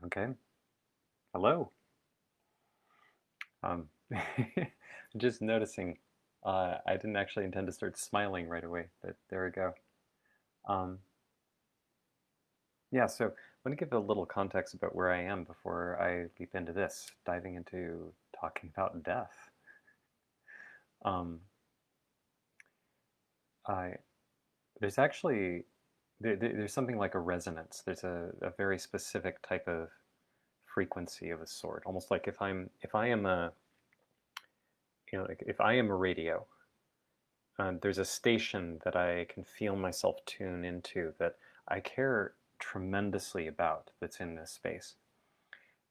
Okay. Hello. Um, just noticing, I didn't actually intend to start smiling right away, but there we go. Um, yeah, so let me give a little context about where I am before I leap into this, diving into talking about death. Um, I there's actually there's something like a resonance. There's a very specific type of frequency of a sort, almost like if I am a like if I am a radio. There's a station that I can feel myself tune into that I care tremendously about that's in this space.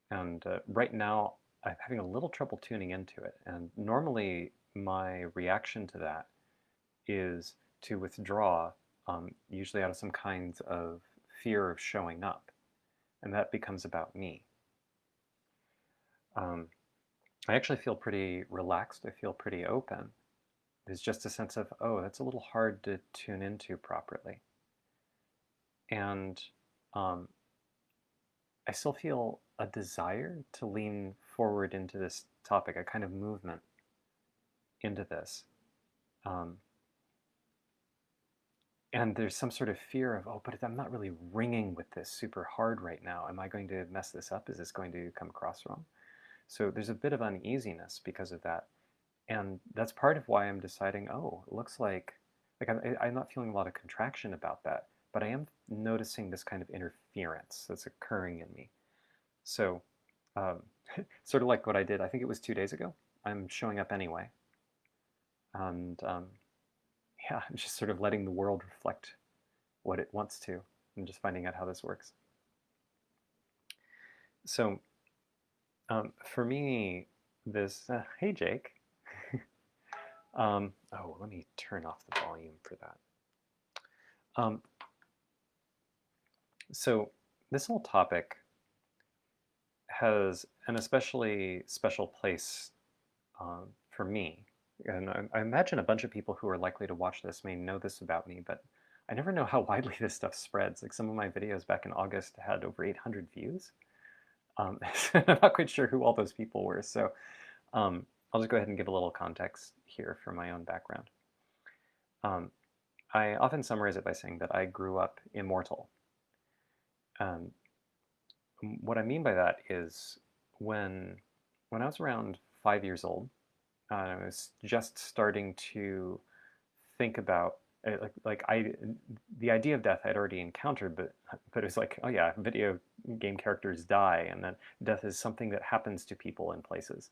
And right now, I'm having a little trouble tuning into it. And normally, my reaction to that is to withdraw, usually out of some kinds of fear of showing up. And that becomes about me. Um, I actually feel pretty relaxed. I feel pretty open. There's just a sense of, oh, that's a little hard to tune into properly. And um, I still feel a desire to lean forward into this topic, a kind of movement into this. Um, and there's some sort of fear of, oh, but I'm not really ringing with this super hard right now. Am I going to mess this up? Is this going to come across wrong? So there's a bit of uneasiness because of that. And that's part of why I'm deciding, oh, it looks like I'm not feeling a lot of contraction about that, but I am noticing this kind of interference that's occurring in me. So, um, sort of like what I did, I think it was 2 days ago. I'm showing up anyway. And yeah, I'm just sort of letting the world reflect what it wants to and just finding out how this works. So, for me, hey, Jake. Oh, let me turn off the volume for that. Um, so, this whole topic has an especially special place for me. And I imagine a bunch of people who are likely to watch this may know this about me, but I never know how widely this stuff spreads. Like some of my videos back in August had over 800 views. I'm not quite sure who all those people were. So um, I'll just go ahead and give a little context here for my own background. Um, I often summarize it by saying that I grew up immortal. Um, what I mean by that is when when I was around 5 years old, I was just starting to think about the idea of death I'd already encountered, but it was like, oh yeah, video game characters die, and then death is something that happens to people in places.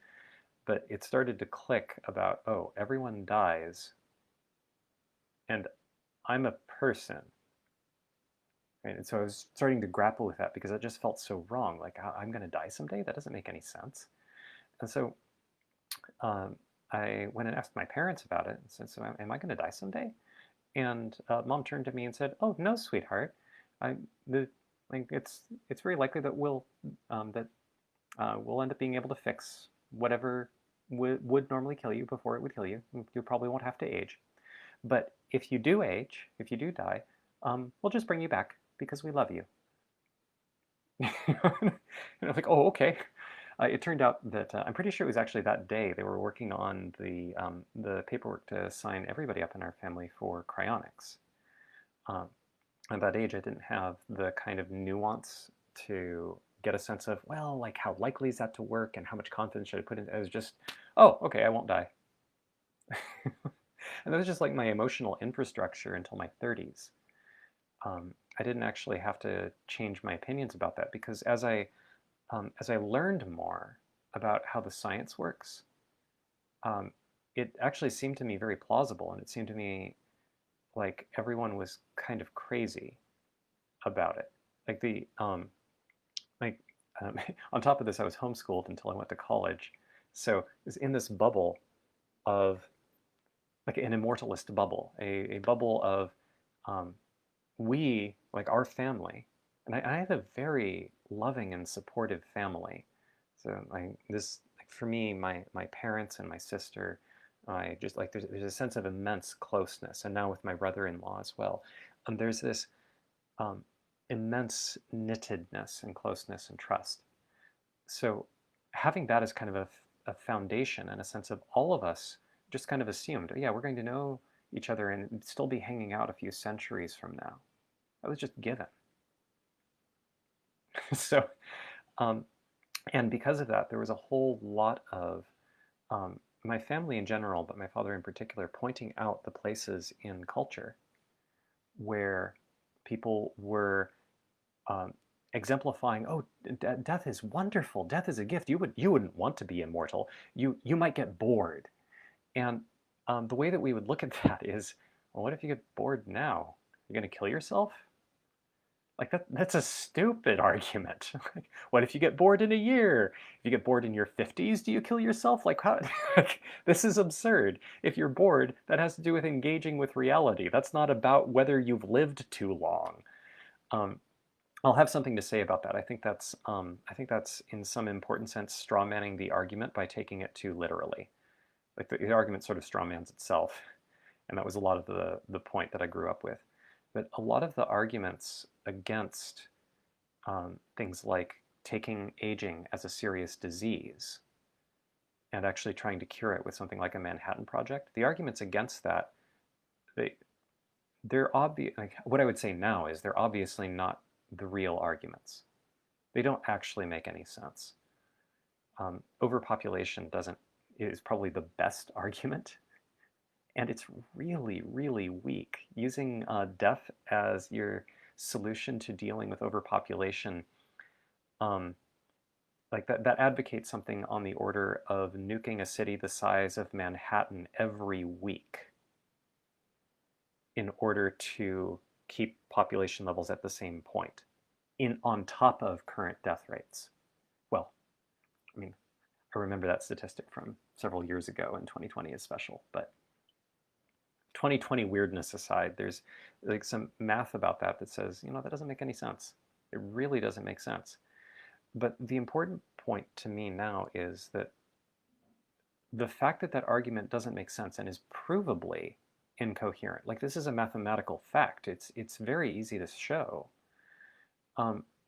But it started to click about, oh, everyone dies, and I'm a person. Right? And so I was starting to grapple with that because it just felt so wrong. Like, I'm going to die someday? That doesn't make any sense. And so um, I went and asked my parents about it and said, so am I going to die someday? And mom turned to me and said, "Oh no, sweetheart, I the like it's very likely that we'll end up being able to fix whatever would normally kill you before it would kill you. You probably won't have to age. But if you do age, if you do die, we'll just bring you back because we love you." And I'm like, "Oh, okay." It turned out that I'm pretty sure it was actually that day they were working on the paperwork to sign everybody up in our family for cryonics. Um, at that age, I didn't have the kind of nuance to get a sense of, well, like how likely is that to work and how much confidence should I put in? It was just, oh, okay, I won't die. And that was just like my emotional infrastructure until my 30s. I didn't actually have to change my opinions about that because as I learned more about how the science works, um, it actually seemed to me very plausible, and it seemed to me like everyone was kind of crazy about it. Like like on top of this, I was homeschooled until I went to college, so I was in this bubble of like an immortalist bubble, a bubble of um, we like our family, and I have a very loving and supportive family. So like for me, my parents and my sister, I just like there's a sense of immense closeness, and now with my brother-in-law as well. There's this um, immense knittedness and closeness and trust. So having that as kind of a foundation and a sense of all of us just kind of assumed, yeah, we're going to know each other and still be hanging out a few centuries from now. That was just given. So, um, and because of that, there was a whole lot of my family in general, but my father in particular, pointing out the places in culture where people were um, exemplifying, oh, death is wonderful. Death is a gift. You wouldn't want to be immortal. You might get bored. And the way that we would look at that is, well, what if you get bored now? You're going to kill yourself? Like that's a stupid argument. Like, what if you get bored in a year? If you get bored in your 50s, do you kill yourself? Like how like, this is absurd. If you're bored, that has to do with engaging with reality. That's not about whether you've lived too long. Um, I'll have something to say about that. I think that's in some important sense straw manning the argument by taking it too literally. Like the argument sort of straw man's itself, and that was a lot of the point that I grew up with. But a lot of the arguments against things like taking aging as a serious disease and actually trying to cure it with something like a Manhattan Project, the arguments against that, they they're obvious. Like, what I would say now is they're obviously not the real arguments. They don't actually make any sense. Overpopulation doesn't is probably the best argument, and it's really, really weak. Using death as your solution to dealing with overpopulation, um, like that advocates something on the order of nuking a city the size of Manhattan every week in order to keep population levels at the same point, on top of current death rates. Well, I mean, I remember that statistic from several years ago, and 2020 is special, but 2020 weirdness aside, there's like some math about that says, that doesn't make any sense. It really doesn't make sense. But the important point to me now is that the fact that that argument doesn't make sense and is provably incoherent, like this is a mathematical fact, it's very easy to show,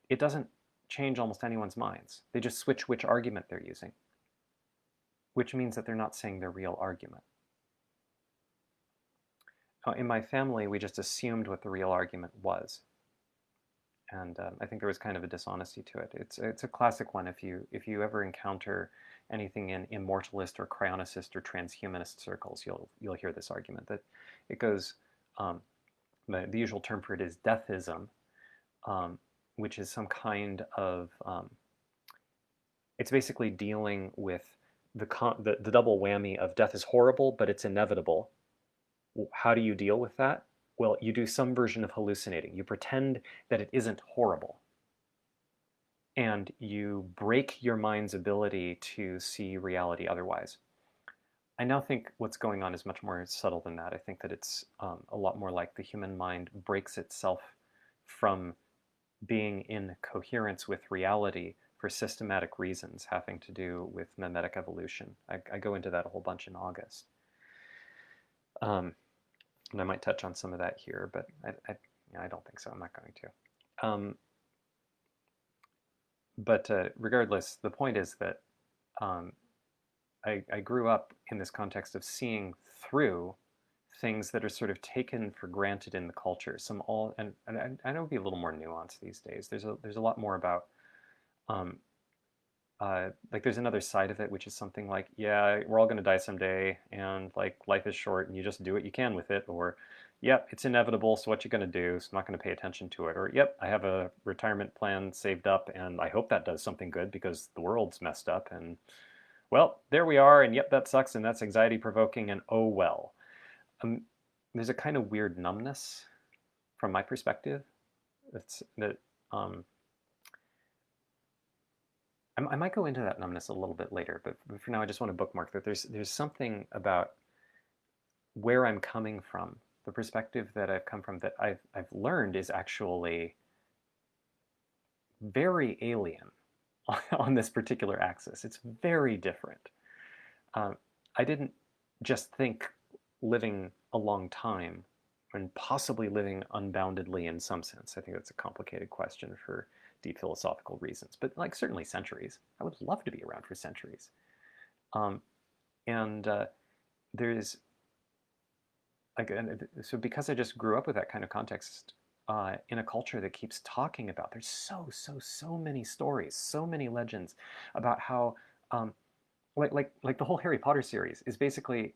it doesn't change almost anyone's minds. They just switch which argument they're using, which means that they're not saying their real argument. In my family, we just assumed what the real argument was. And I think there was kind of a dishonesty to it. It's a classic one. If you ever encounter anything in immortalist or cryonicist or transhumanist circles, you'll hear this argument that it goes. The usual term for it is deathism, which is some kind of it's basically dealing with the double whammy of death is horrible, but it's inevitable. How do you deal with that? Well, you do some version of hallucinating. You pretend that it isn't horrible. And you break your mind's ability to see reality otherwise. I now think what's going on is much more subtle than that. I think that it's a lot more like the human mind breaks itself from being in coherence with reality for systematic reasons having to do with mimetic evolution. I go into that a whole bunch in August. And I might touch on some of that here, but I don't think so. I'm not going to. But regardless, the point is that I grew up in this context of seeing through things that are sort of taken for granted in the culture. And I know it'd be a little more nuanced these days. There's a lot more about like there's another side of it, which is something like, yeah, we're all going to die someday, and like life is short, and you just do what you can with it, or, yep, it's inevitable, so what you going to do? So I'm not going to pay attention to it, or, yep, I have a retirement plan saved up, and I hope that does something good because the world's messed up, and well, there we are, and yep, that sucks, and that's anxiety provoking, and oh well. There's a kind of weird numbness from my perspective. It's that. I might go into that numbness a little bit later, but for now I just want to bookmark that there's something about where I'm coming from, the perspective that I've come from that I've learned is actually very alien on this particular axis. It's very different. I didn't just think living a long time and possibly living unboundedly in some sense. I think that's a complicated question for deep philosophical reasons, but like certainly centuries. I would love to be around for centuries. Um, and there's like, so because I just grew up with that kind of context in a culture that keeps talking about, there's so many stories, so many legends about how, um, like the whole Harry Potter series is basically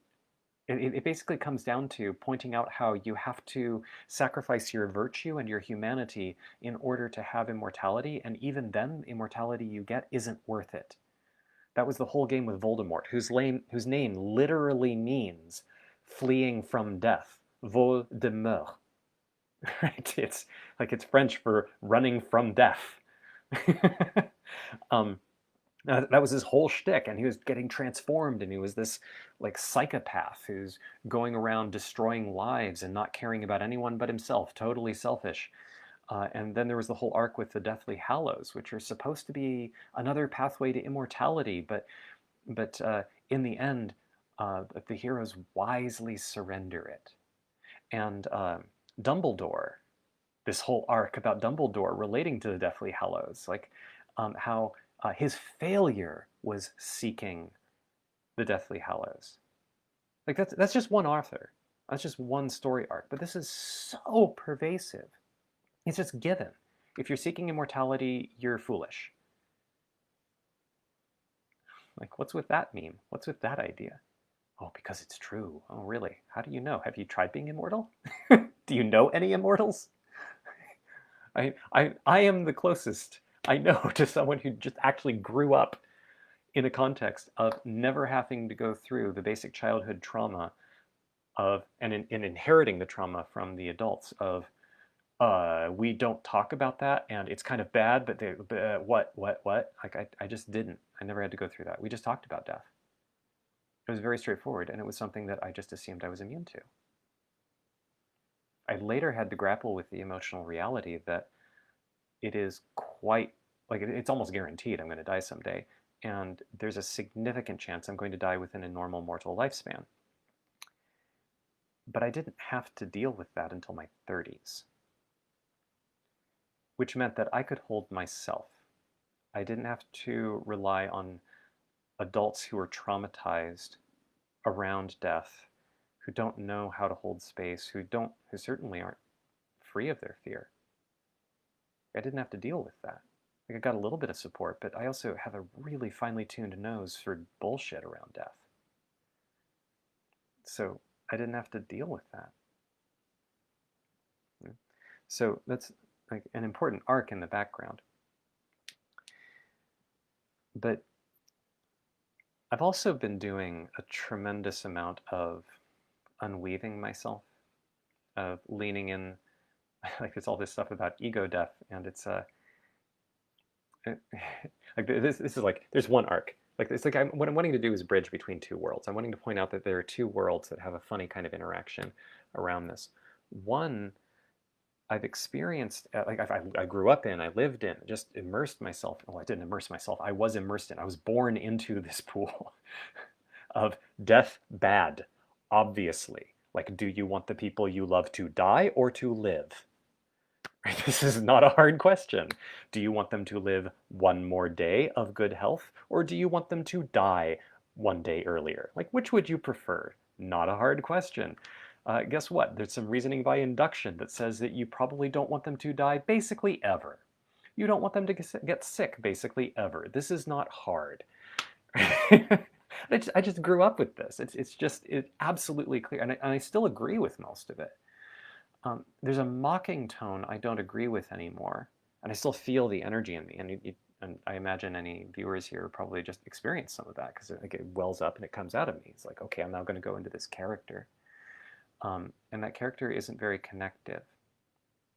it basically comes down to pointing out how you have to sacrifice your virtue and your humanity in order to have immortality, and even then, immortality you get isn't worth it. That was the whole game with Voldemort, whose name literally means fleeing from death. Voldemort. Right? It's like it's French for running from death. um, that was his whole shtick, and he was getting transformed, and he was this like psychopath who's going around destroying lives and not caring about anyone but himself, totally selfish. And then there was the whole arc with the Deathly Hallows, which are supposed to be another pathway to immortality, but in the end, the heroes wisely surrender it. And Dumbledore, this whole arc about Dumbledore relating to the Deathly Hallows, like how his failure was seeking the Deathly Hallows. Like that's just one author. That's just one story arc. But this is so pervasive. It's just given. If you're seeking immortality, you're foolish. Like, what's with that meme? What's with that idea? Oh, because it's true. Oh, really? How do you know? Have you tried being immortal? Do you know any immortals? I am the closest I know to someone who just actually grew up in a context of never having to go through the basic childhood trauma of and inheriting the trauma from the adults of we don't talk about that and it's kind of bad, but what? Like I just didn't. I never had to go through that. We just talked about death. It was very straightforward, and it was something that I just assumed I was immune to. I later had to grapple with the emotional reality that it is quite like it's almost guaranteed I'm going to die someday, and there's a significant chance I'm going to die within a normal mortal lifespan. But I didn't have to deal with that until my 30s, which meant that I could hold myself. I didn't have to rely on adults who are traumatized around death, who don't know how to hold space, who certainly aren't free of their fear. I didn't have to deal with that. Like I got a little bit of support, but I also have a really finely tuned nose for bullshit around death. So I didn't have to deal with that. So that's like an important arc in the background. But I've also been doing a tremendous amount of unweaving myself, of leaning in. Like there's all this stuff about ego death, and it's like this is like there's one arc. Like it's like what I'm wanting to do is bridge between two worlds. I'm wanting to point out that there are two worlds that have a funny kind of interaction around this. One I've experienced, like I grew up in, I lived in, just immersed myself. Well, I didn't immerse myself. I was immersed in. I was born into this pool of death bad, obviously. Like, do you want the people you love to die or to live? This is not a hard question. Do you want them to live one more day of good health, or do you want them to die one day earlier? Like, which would you prefer? Not a hard question. Guess what? There's some reasoning by induction that says that you probably don't want them to die basically ever. You don't want them to get sick basically ever. This is not hard. I just grew up with this. It's absolutely clear, and I still agree with most of it. There's a mocking tone I don't agree with anymore, and I still feel the energy in me. And I imagine any viewers here probably just experience some of that because it wells up and it comes out of me. It's like, okay, I'm now going to go into this character, and that character isn't very connective.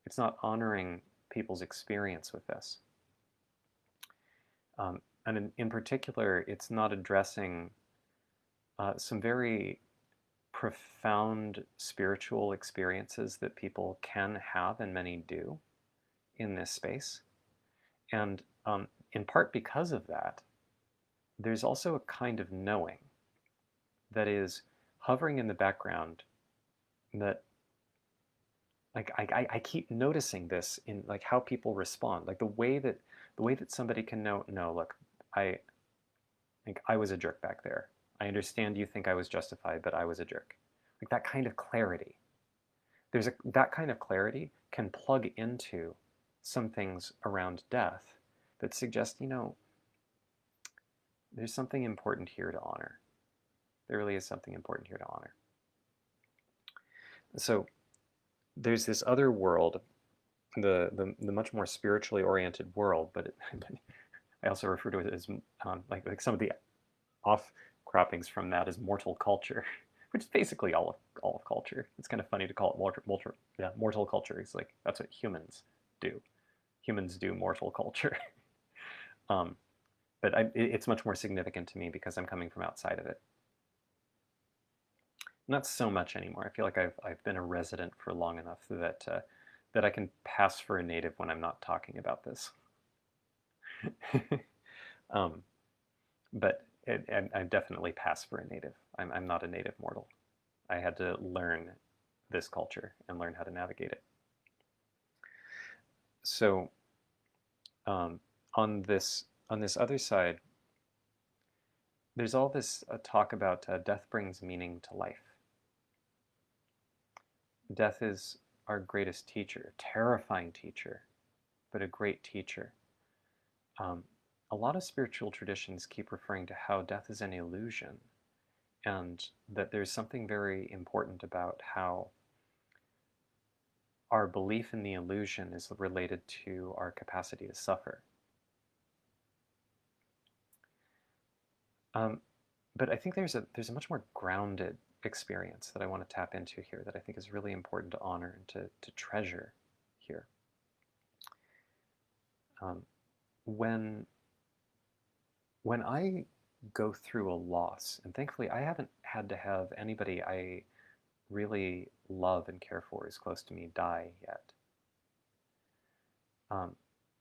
It's not honoring people's experience with this, and in particular, it's not addressing some very profound spiritual experiences that people can have, and many do, in this space. And in part because of that, there's also a kind of knowing that is hovering in the background that like I keep noticing this in like how people respond, like the way that somebody can know, no, look, I like I was a jerk back there. I understand you think I was justified, but I was a jerk. Like that kind of clarity. That kind of clarity can plug into some things around death that suggest, there's something important here to honor. There really is something important here to honor. So there's this other world, the much more spiritually oriented world, but I also refer to it as like some of the off croppings from that is mortal culture, which is basically all of culture. It's kind of funny to call it mortal culture. It's like that's what humans do. Humans do mortal culture. um, but it's much more significant to me because I'm coming from outside of it. Not so much anymore. I feel like I've been a resident for long enough that that I can pass for a native when I'm not talking about this. um, but I definitely pass for a native. I'm not a native mortal. I had to learn this culture and learn how to navigate it. So um, on this other side, there's all this talk about death brings meaning to life. Death is our greatest teacher, terrifying teacher, but a great teacher. Um, a lot of spiritual traditions keep referring to how death is an illusion, and that there's something very important about how our belief in the illusion is related to our capacity to suffer. Um, but I think there's a much more grounded experience that I want to tap into here that I think is really important to honor and to treasure here. Um, when when I go through a loss, and thankfully I haven't had to have anybody I really love and care for as close to me die yet. Um,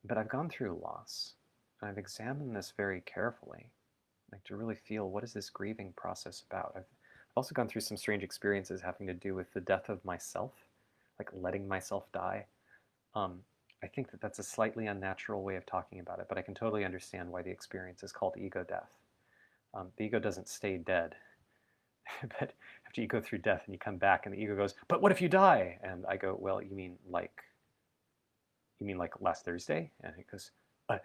but I've gone through loss, and I've examined this very carefully, like to really feel what is this grieving process about. I've also gone through some strange experiences having to do with the death of myself, like letting myself die. Um, I think that that's a slightly unnatural way of talking about it, but I can totally understand why the experience is called ego death. The ego doesn't stay dead, but after you go through death and you come back, and the ego goes, "But what if you die?" And I go, "Well, you mean like last Thursday?" And it goes, uh,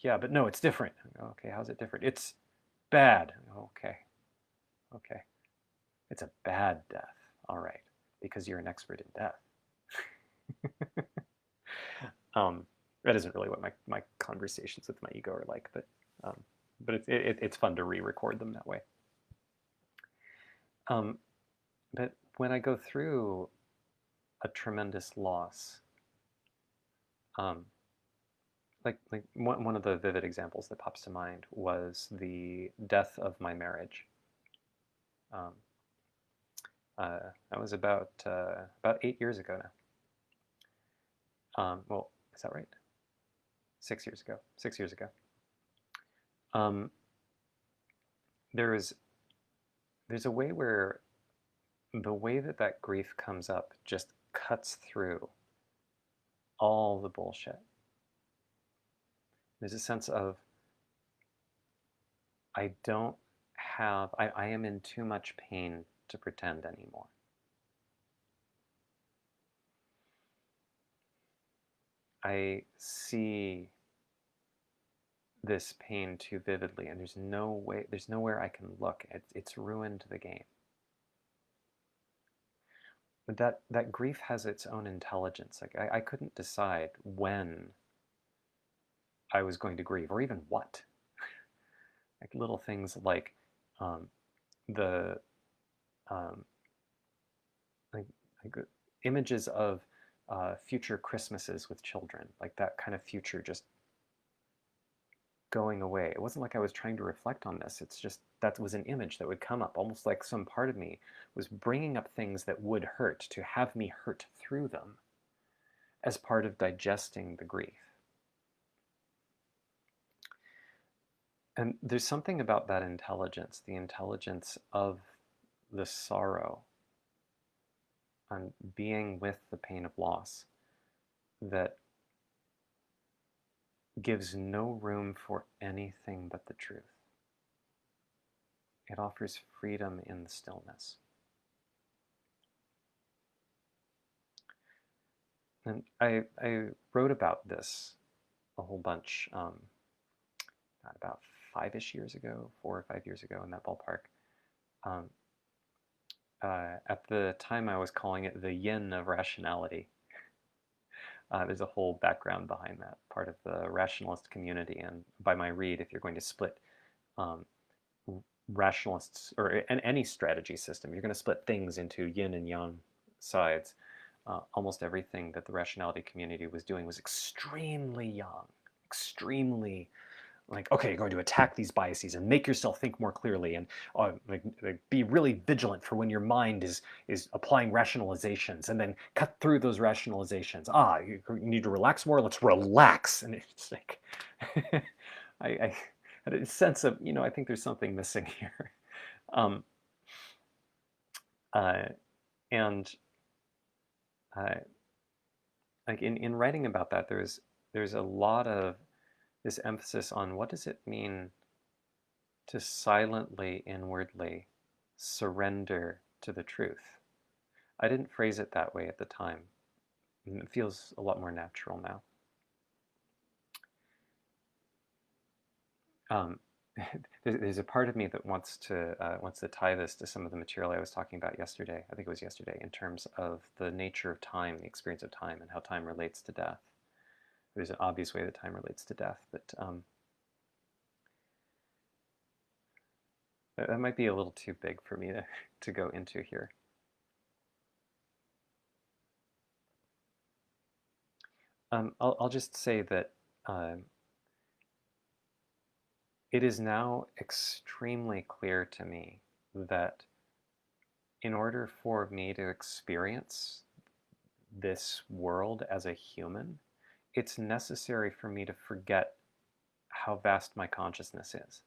"Yeah, but no, it's different." I go, "Okay, how's it different?" "It's bad." I go, "Okay, okay, it's a bad death. All right, because you're an expert in death." um, that isn't really what my conversations with my ego are like, um, but it's fun to re-record them that way. Um, but when I go through a tremendous loss, um, like one of the vivid examples that pops to mind was the death of my marriage. Um, that was about 8 years ago now. Well, is that right? 6 years ago. 6 years ago. Um, there is there's a way where the way that that grief comes up just cuts through all the bullshit. There's a sense of I don't I am in too much pain to pretend anymore. I see this pain too vividly, and there's nowhere I can look. It's ruined the game. But that grief has its own intelligence. Like I couldn't decide when I was going to grieve, or even what. Like little things like um, the um, like, like images of future Christmases with children, like that kind of future just going away. It wasn't like I was trying to reflect on this. It's just that was an image that would come up, almost like some part of me was bringing up things that would hurt to have me hurt through them as part of digesting the grief. And there's something about that intelligence, the intelligence of the sorrow, on being with the pain of loss that gives no room for anything but the truth. It offers freedom in the stillness. And I wrote about this a whole bunch, about 5-ish years ago, 4 or 5 years ago, in that ballpark. Um, at the time, I was calling it the yin of rationality. There's a whole background behind that, part of the rationalist community. And by my read, if you're going to split um, rationalists or any strategy system, you're going to split things into yin and yang sides. Almost everything that the rationality community was doing was extremely yang, extremely like, okay, you're going to attack these biases and make yourself think more clearly, and like be really vigilant for when your mind is applying rationalizations, and then cut through those rationalizations. You need to relax more. Let's relax. And it's like, I had a sense of, I think there's something missing here. Um, uh, and like in writing about that, there's a lot of this emphasis on what does it mean to silently, inwardly surrender to the truth. I didn't phrase it that way at the time. It feels a lot more natural now. There's a part of me that wants to tie this to some of the material I was talking about yesterday. I think it was yesterday, in terms of the nature of time, the experience of time, and how time relates to death. There's an obvious way that time relates to death, but that might be a little too big for me to go into here. I'll just say that it is now extremely clear to me that in order for me to experience this world as a human, it's necessary for me to forget how vast my consciousness is.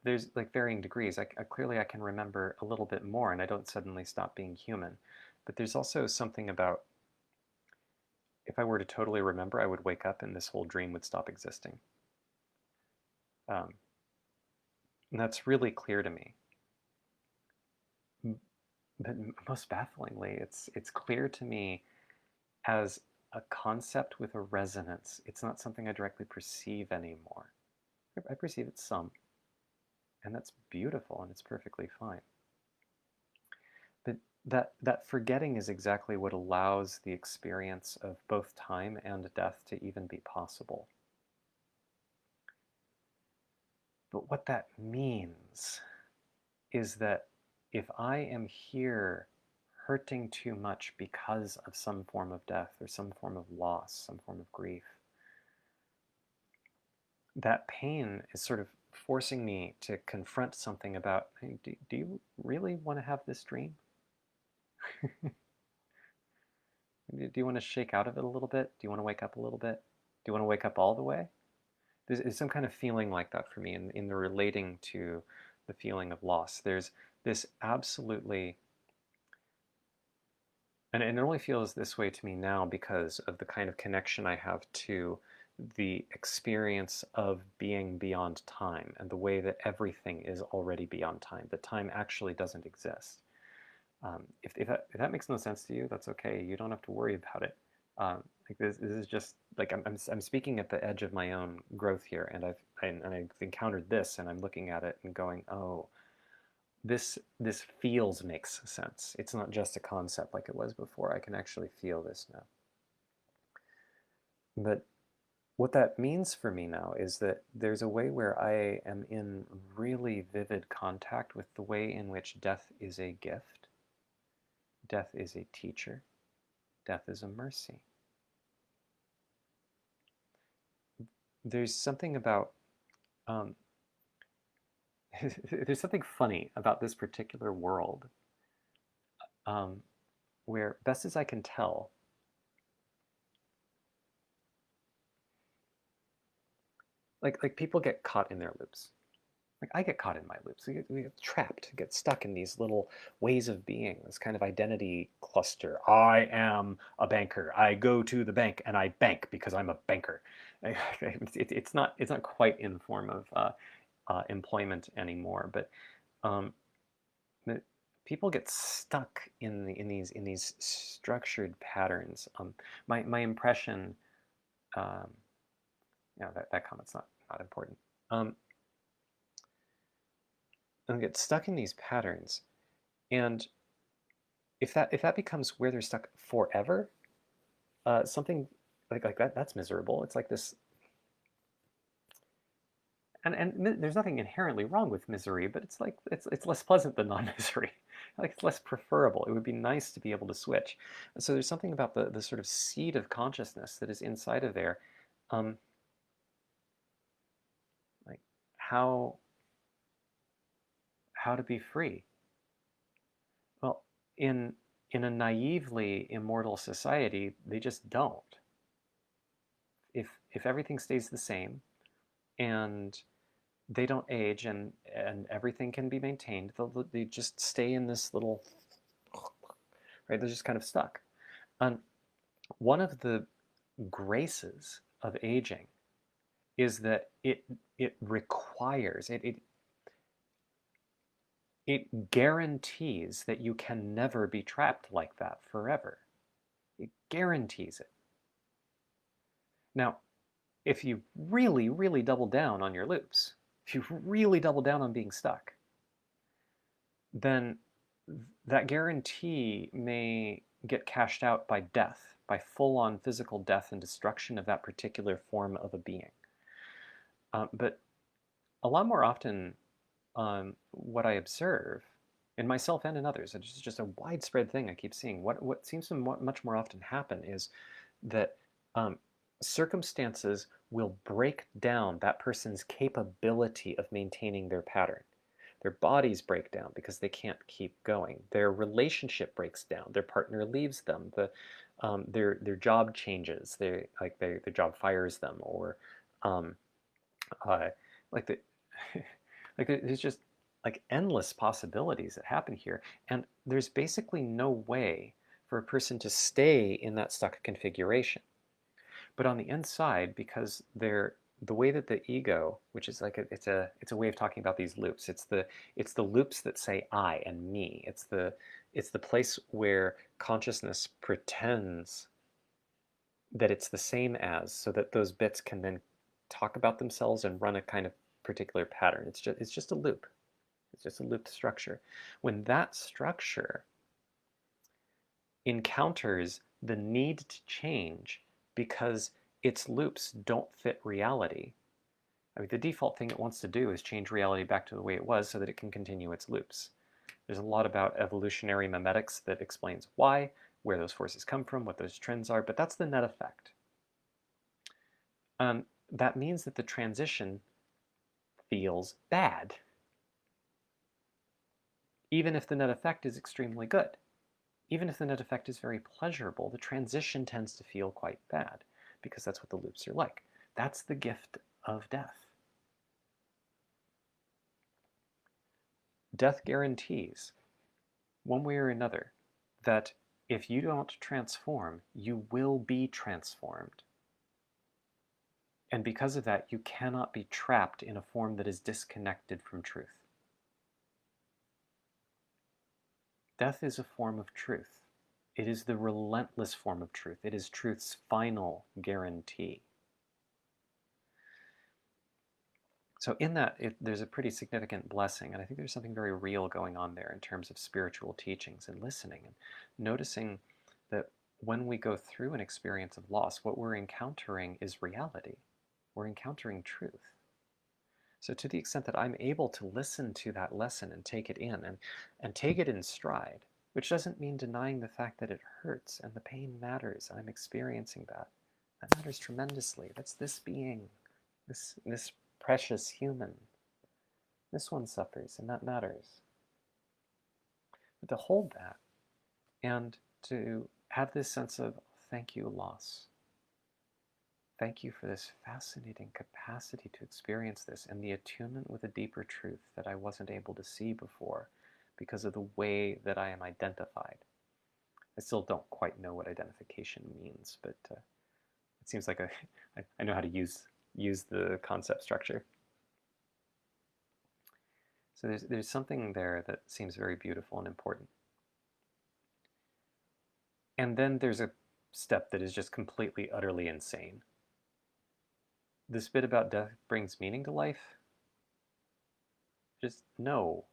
There's like varying degrees. Clearly I can remember a little bit more and I don't suddenly stop being human. But there's also something about, if I were to totally remember, I would wake up and this whole dream would stop existing. And that's really clear to me. But most bafflingly, it's clear to me as a concept with a resonance. It's not something I directly perceive anymore. I perceive it some, and that's beautiful and it's perfectly fine. But that forgetting is exactly what allows the experience of both time and death to even be possible. But what that means is that if I am here hurting too much because of some form of death or some form of loss, some form of grief, that pain is sort of forcing me to confront something about, hey, do you really want to have this dream? Do you want to shake out of it a little bit? Do you want to wake up a little bit? Do you want to wake up all the way? There's some kind of feeling like that for me in the relating to the feeling of loss. There's this absolutely, and it only feels this way to me now because of the kind of connection I have to the experience of being beyond time and the way that everything is already beyond time, that time actually doesn't exist. If that makes no sense to you, that's okay. You don't have to worry about it. Like this is just like I'm speaking at the edge of my own growth here, and I've encountered this, and I'm looking at it and going, oh, this feels makes sense. It's not just a concept like it was before. I can actually feel this now. But what that means for me now is that there's a way where I am in really vivid contact with the way in which death is a gift, death is a teacher, death is a mercy. There's something about, there's something funny about this particular world where, best as I can tell, like people get caught in their loops. Like I get caught in my loops. We get trapped, get stuck in these little ways of being, this kind of identity cluster. I am a banker. I go to the bank and I bank because I'm a banker. It's not quite in the form of employment anymore, but um, people get stuck in these structured patterns. My impression, um, that comment's not important. And get stuck in these patterns, and if that becomes where they're stuck forever, something like that's miserable. It's like this, and there's nothing inherently wrong with misery, but it's like it's less pleasant than non-misery. Like it's less preferable. It would be nice to be able to switch. And so there's something about the sort of seed of consciousness that is inside of there, um, like how how to be free. Well, in a naively immortal society, they just don't. If everything stays the same and they don't age and everything can be maintained, they just stay in this little, right? They're just kind of stuck. And one of the graces of aging is that it requires it guarantees that you can never be trapped like that forever. It guarantees it. Now, if you really, really double down on your loops, if you really double down on being stuck, then that guarantee may get cashed out by death, by full-on physical death and destruction of that particular form of a being. But a lot more often, what I observe in myself and in others, it's just a widespread thing I keep seeing. What seems to much more often happen is that circumstances will break down that person's capability of maintaining their pattern. Their bodies break down because they can't keep going. Their relationship breaks down. Their partner leaves them. Their job changes. Their job fires them, or um, like the like there's just like endless possibilities that happen here, and there's basically no way for a person to stay in that stuck configuration. But on the inside, because they're the way that the ego, which is like it's a way of talking about these loops. It's the loops that say I and me. It's the place where consciousness pretends that it's the same as, so that those bits can then talk about themselves and run a kind of particular pattern. It's just a loop. It's just a looped structure. When that structure encounters the need to change because its loops don't fit reality, I mean, the default thing it wants to do is change reality back to the way it was so that it can continue its loops. There's a lot about evolutionary memetics that explains why, where those forces come from, what those trends are, but that's the net effect. That means that the transition feels bad, even if the net effect is extremely good. Even if the net effect is very pleasurable, the transition tends to feel quite bad, because that's what the loops are like. That's the gift of death. Death guarantees, one way or another, that if you don't transform, you will be transformed. And because of that, you cannot be trapped in a form that is disconnected from truth. Death is a form of truth. It is the relentless form of truth. It is truth's final guarantee. So in that, there's a pretty significant blessing, and I think there's something very real going on there in terms of spiritual teachings and listening and noticing that when we go through an experience of loss, what we're encountering is reality. We're encountering truth. So to the extent that I'm able to listen to that lesson and take it in and take it in stride, which doesn't mean denying the fact that it hurts and the pain matters, and I'm experiencing that. That matters tremendously. That's this being, this precious human. This one suffers, and that matters. But to hold that and to have this sense of thank you, loss. thank you for this fascinating capacity to experience this and the attunement with a deeper truth that I wasn't able to see before because of the way that I am identified. I still don't quite know what identification means, but it seems like I know how to use the concept structure. So there's something there that seems very beautiful and important. And then there's a step that is just completely, utterly insane. This bit about death brings meaning to life? Just no.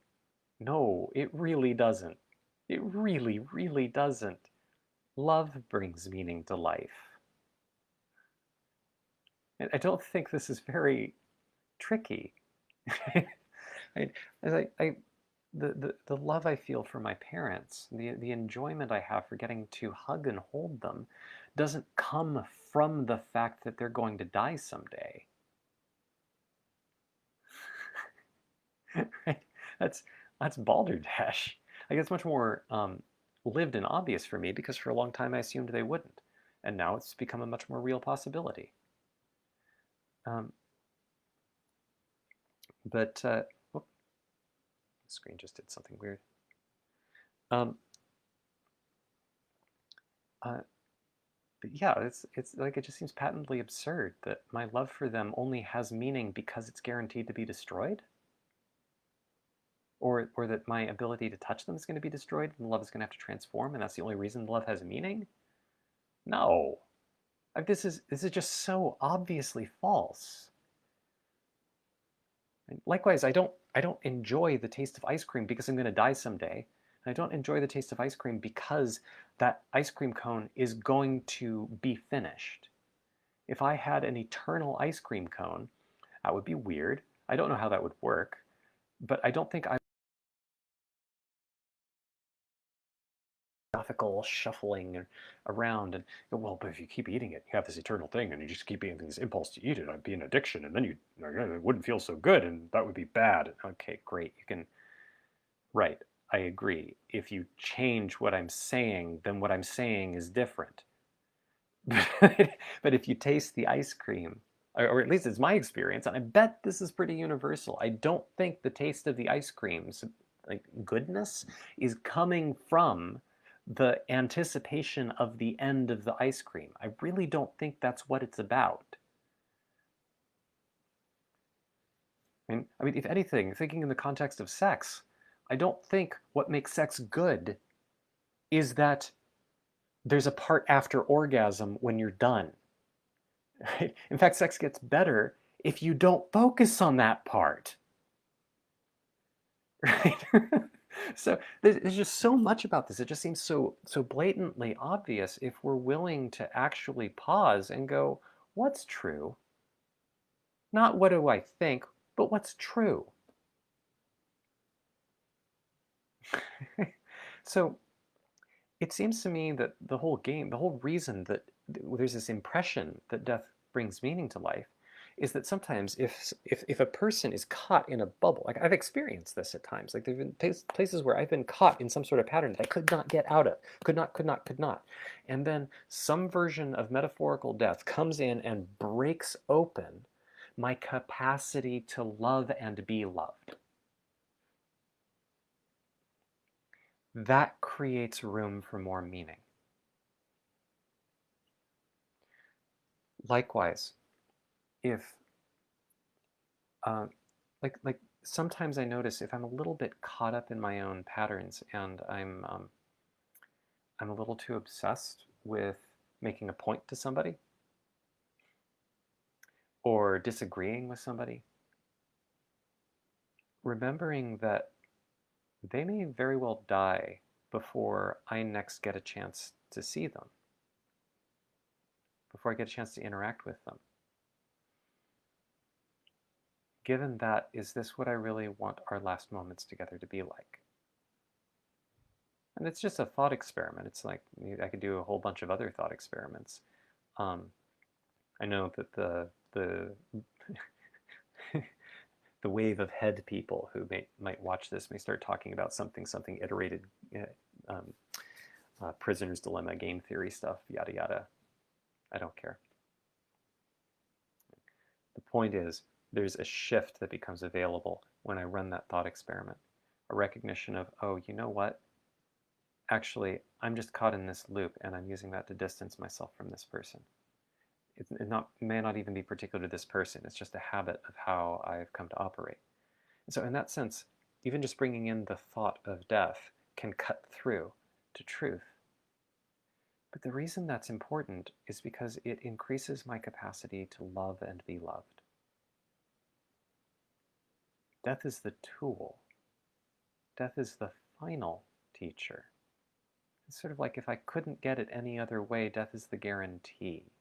No, it really doesn't. It really, really doesn't. Love brings meaning to life. And I don't think this is very tricky. I, the love I feel for my parents, the enjoyment I have for getting to hug and hold them, doesn't come from the fact that they're going to die someday. Right? That's balderdash. Like it's much more lived and obvious for me because for a long time I assumed they wouldn't, and now it's become a much more real possibility. Um, but oh, the screen just did something weird. Um, uh, but yeah, it's like it just seems patently absurd that my love for them only has meaning because it's guaranteed to be destroyed, or that my ability to touch them is going to be destroyed and love is going to have to transform, and that's the only reason love has meaning. No, like, this is just so obviously false. And likewise, I don't enjoy the taste of ice cream because I'm going to die someday. I don't enjoy the taste of ice cream because that ice cream cone is going to be finished. If I had an eternal ice cream cone, that would be weird. I don't know how that would work, but I don't think I philosophical shuffling around and well, but if you keep eating it, you have this eternal thing, and you just keep eating this impulse to eat it. It'd be an addiction, and then it wouldn't feel so good, and that would be bad. Okay, great. You can right. I agree. If you change what I'm saying, then what I'm saying is different. But if you taste the ice cream, or at least it's my experience, and I bet this is pretty universal. I don't think the taste of the ice cream's like goodness is coming from the anticipation of the end of the ice cream. I really don't think that's what it's about. I mean, if anything, thinking in the context of sex, I don't think what makes sex good is that there's a part after orgasm when you're done. Right? In fact, sex gets better if you don't focus on that part. Right? So there's just so much about this. It just seems so blatantly obvious if we're willing to actually pause and go, what's true? Not what do I think, but what's true? So it seems to me that the whole game, the whole reason that there's this impression that death brings meaning to life is that sometimes if a person is caught in a bubble, like I've experienced this at times, like there've been places where I've been caught in some sort of pattern that I could not get out of, could not. And then some version of metaphorical death comes in and breaks open my capacity to love and be loved. That creates room for more meaning. Likewise, if uh, like sometimes I notice if I'm a little bit caught up in my own patterns and I'm a little too obsessed with making a point to somebody or disagreeing with somebody, remembering that they may very well die before I next get a chance to see them, before I get a chance to interact with them. Given that, is this what I really want our last moments together to be like? And it's just a thought experiment. It's like I could do a whole bunch of other thought experiments. Um, I know that the the wave of head people who might watch this may start talking about something iterated, um, prisoner's dilemma, game theory stuff, yada yada. I don't care. The point is, there's a shift that becomes available when I run that thought experiment. A recognition of, oh, you know what? Actually, I'm just caught in this loop and I'm using that to distance myself from this person. May not even be particular to this person. It's just a habit of how I've come to operate. And so in that sense, even just bringing in the thought of death can cut through to truth. But the reason that's important is because it increases my capacity to love and be loved. Death is the tool. Death is the final teacher. It's sort of like if I couldn't get it any other way, death is the guarantee.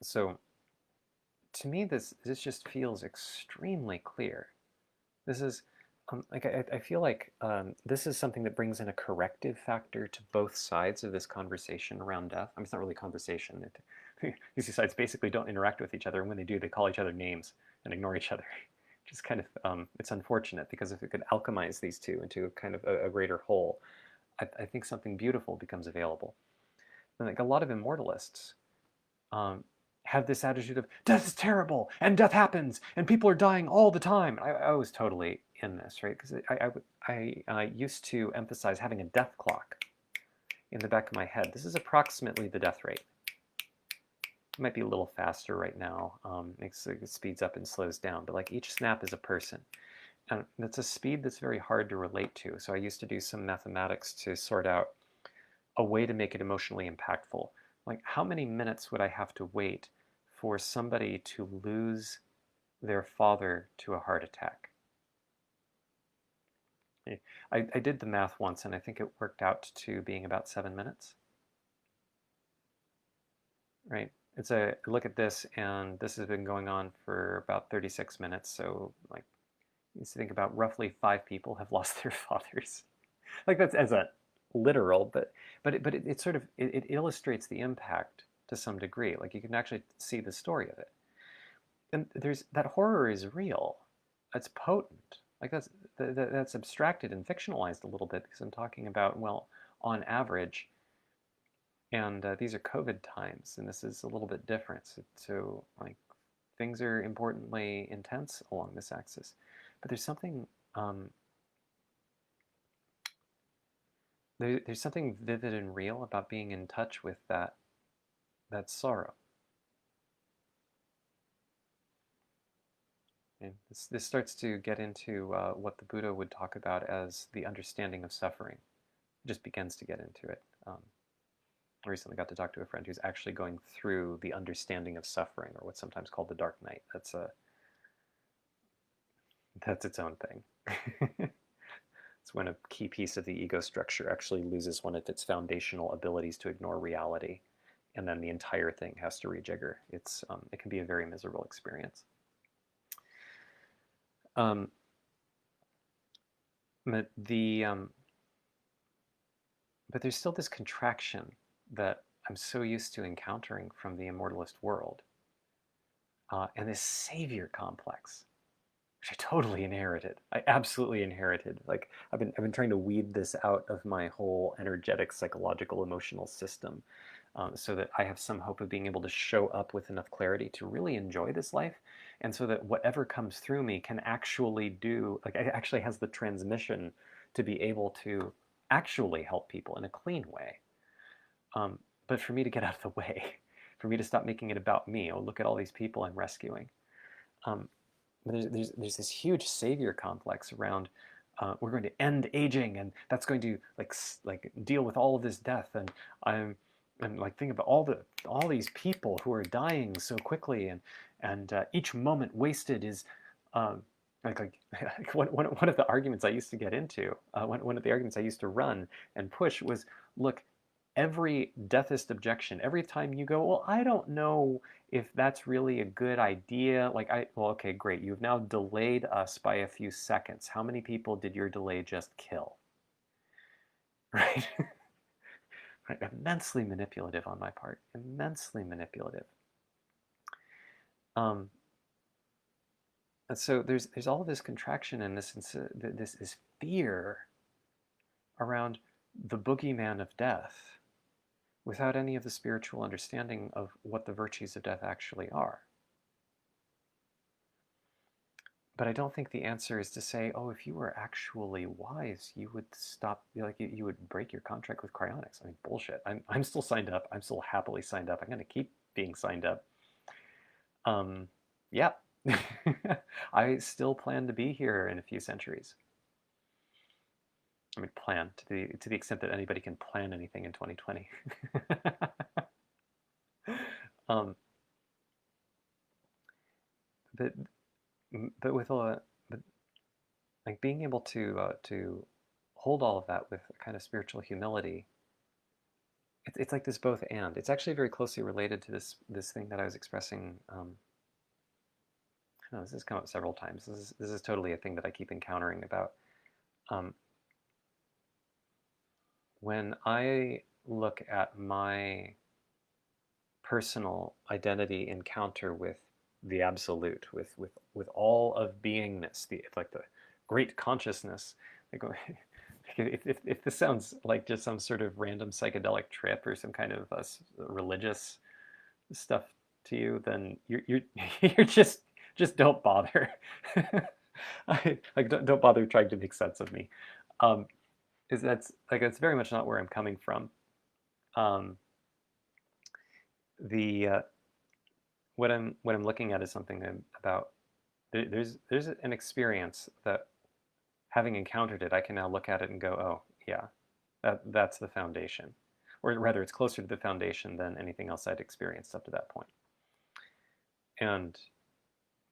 So to me, this just feels extremely clear. This is like I feel like this is something that brings in a corrective factor to both sides of this conversation around death. I mean, it's not really a conversation. These two sides basically don't interact with each other, and when they do, they call each other names and ignore each other. Just kind of it's unfortunate, because if it could alchemize these two into kind of a greater whole, I think something beautiful becomes available. And like a lot of immortalists um, have this attitude of death is terrible and death happens and people are dying all the time. I was totally in this, right? Because I used to emphasize having a death clock in the back of my head. This is approximately the death rate. It might be a little faster right now. It speeds up and slows down, but like each snap is a person. And that's a speed that's very hard to relate to. So I used to do some mathematics to sort out a way to make it emotionally impactful. Like, how many minutes would I have to wait for somebody to lose their father to a heart attack? I did the math once, and I think it worked out to being about 7 minutes. Right? It's a look at this, and this has been going on for about 36 minutes. So, like, you think about roughly 5 people have lost their fathers. Like, that's as a literal, but it sort of it illustrates the impact to some degree. Like, you can actually see the story of it, and there's that horror is real. It's potent. Like that's abstracted and fictionalized a little bit, because I'm talking about, well, on average, and these are COVID times, and this is a little bit different. So like things are importantly intense along this axis, but there's something there's something vivid and real about being in touch with that sorrow. And this starts to get into what the Buddha would talk about as the understanding of suffering. It just begins to get into it. I recently got to talk to a friend who's actually going through the understanding of suffering, or what's sometimes called the dark night. That's its own thing. It's when a key piece of the ego structure actually loses one of its foundational abilities to ignore reality, and then the entire thing has to rejigger. It can be a very miserable experience. Um, but but there's still this contraction that I'm so used to encountering from the immortalist world, and this savior complex, which I totally inherited. I absolutely inherited. Like I've been trying to weed this out of my whole energetic, psychological, emotional system, so that I have some hope of being able to show up with enough clarity to really enjoy this life, and so that whatever comes through me can actually do, like, it actually has the transmission to be able to actually help people in a clean way. But for me to get out of the way, for me to stop making it about me, oh, look at all these people I'm rescuing. Um, there's this huge savior complex around, we're going to end aging, and that's going to like deal with all of this death, and I'm like thinking about all these people who are dying so quickly, and each moment wasted is like one of the arguments I used to get into, one of the arguments I used to run and push was, look, every deathist objection, every time you go, well, I don't know if that's really a good idea. Well, okay, great. You've now delayed us by a few seconds. How many people did your delay just kill? Right? Right. Immensely manipulative on my part. Immensely manipulative. And so there's all of this contraction and this is fear around the boogeyman of death. without any of the spiritual understanding of what the virtues of death actually are. But I don't think the answer is to say, oh, if you were actually wise, you would stop, like you would break your contract with cryonics. I mean, bullshit. I'm still signed up. I'm still happily signed up. I'm going to keep being signed up. Yeah. I still plan to be here in a few centuries. I mean, plan to the extent that anybody can plan anything in 2020. um, but but with a but like being able to hold all of that with a kind of spiritual humility, it's like this both and. It's actually very closely related to this thing that I was expressing. I know this has come up several times. This is totally a thing that I keep encountering about. Um, when I look at my personal identity encounter with the absolute, with all of beingness, like the great consciousness. Like, if this sounds like just some sort of random psychedelic trip or some kind of religious stuff to you, then you're you're just don't bother. Like don't bother trying to make sense of me. Is that's very much not where I'm coming from. Um, the what I'm looking at is something about there's an experience that, having encountered it, I can now look at it and go, oh yeah, that's the foundation, or rather, it's closer to the foundation than anything else I'd experienced up to that point. And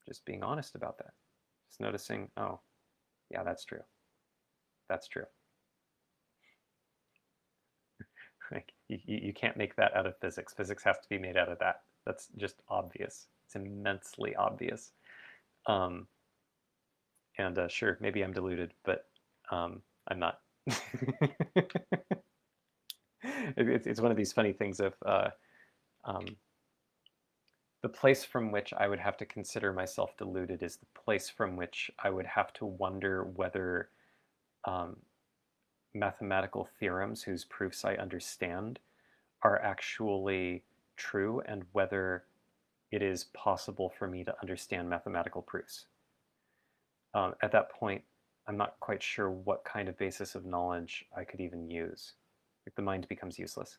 just being honest about that, just noticing, oh yeah, that's true, that's true. Like you can't make that out of physics. Physics has to be made out of that. That's just obvious. It's immensely obvious. Um, and sure, maybe I'm deluded, but I'm not. It's one of these funny things of um, the place from which I would have to consider myself deluded is the place from which I would have to wonder whether um, mathematical theorems whose proofs I understand are actually true, and whether it is possible for me to understand mathematical proofs. At that point, I'm not quite sure what kind of basis of knowledge I could even use. Like, the mind becomes useless.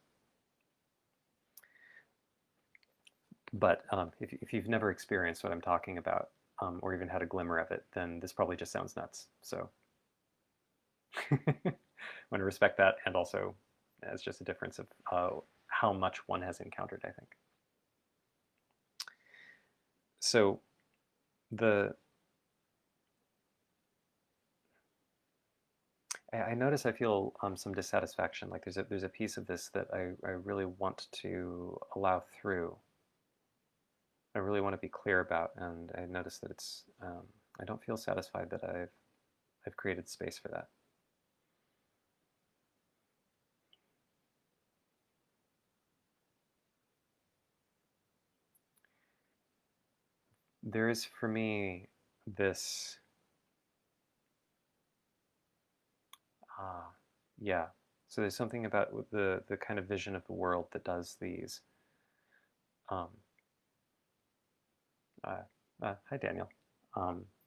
But if you've never experienced what I'm talking about, or even had a glimmer of it, then this probably just sounds nuts. So I want to respect that, and also it's just a difference of how much one has encountered, I think. So the I notice I feel some dissatisfaction. Like there's a piece of this that I really want to allow through. I really want to be clear about, and I notice that it's I don't feel satisfied that I've created space for that. There is for me this yeah. So there's something about the kind of vision of the world that does these. Um, Hi, Daniel.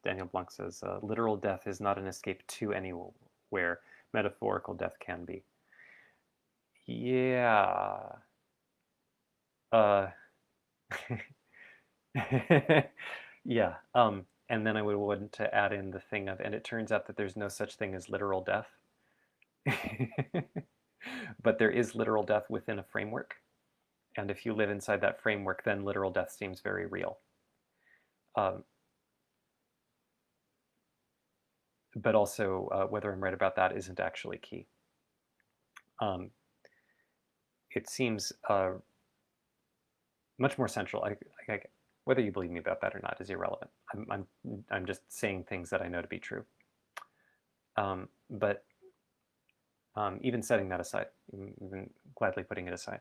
Daniel Blanc says, literal death is not an escape to anywhere. Metaphorical death can be. Yeah. Uh, yeah. And then I would want to add in the thing of, and it turns out that there's no such thing as literal death. But there is literal death within a framework. And if you live inside that framework, then literal death seems very real. Um, but also, whether I'm right about that isn't actually key. It seems much more central. Whether you believe me about that or not is irrelevant. I'm just saying things that I know to be true. But even setting that aside, even gladly putting it aside,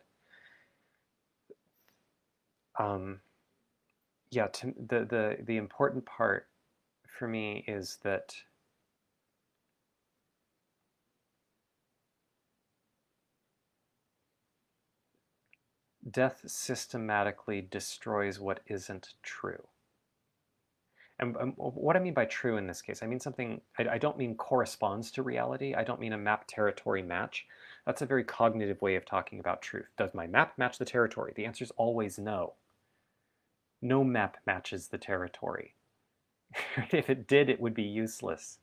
yeah, the important part for me is that death systematically destroys what isn't true. And what I mean by true in this case, I mean something, I don't mean corresponds to reality. I don't mean a map territory match. That's a very cognitive way of talking about truth. Does my map match the territory? The answer is always no. No map matches the territory. If it did, it would be useless.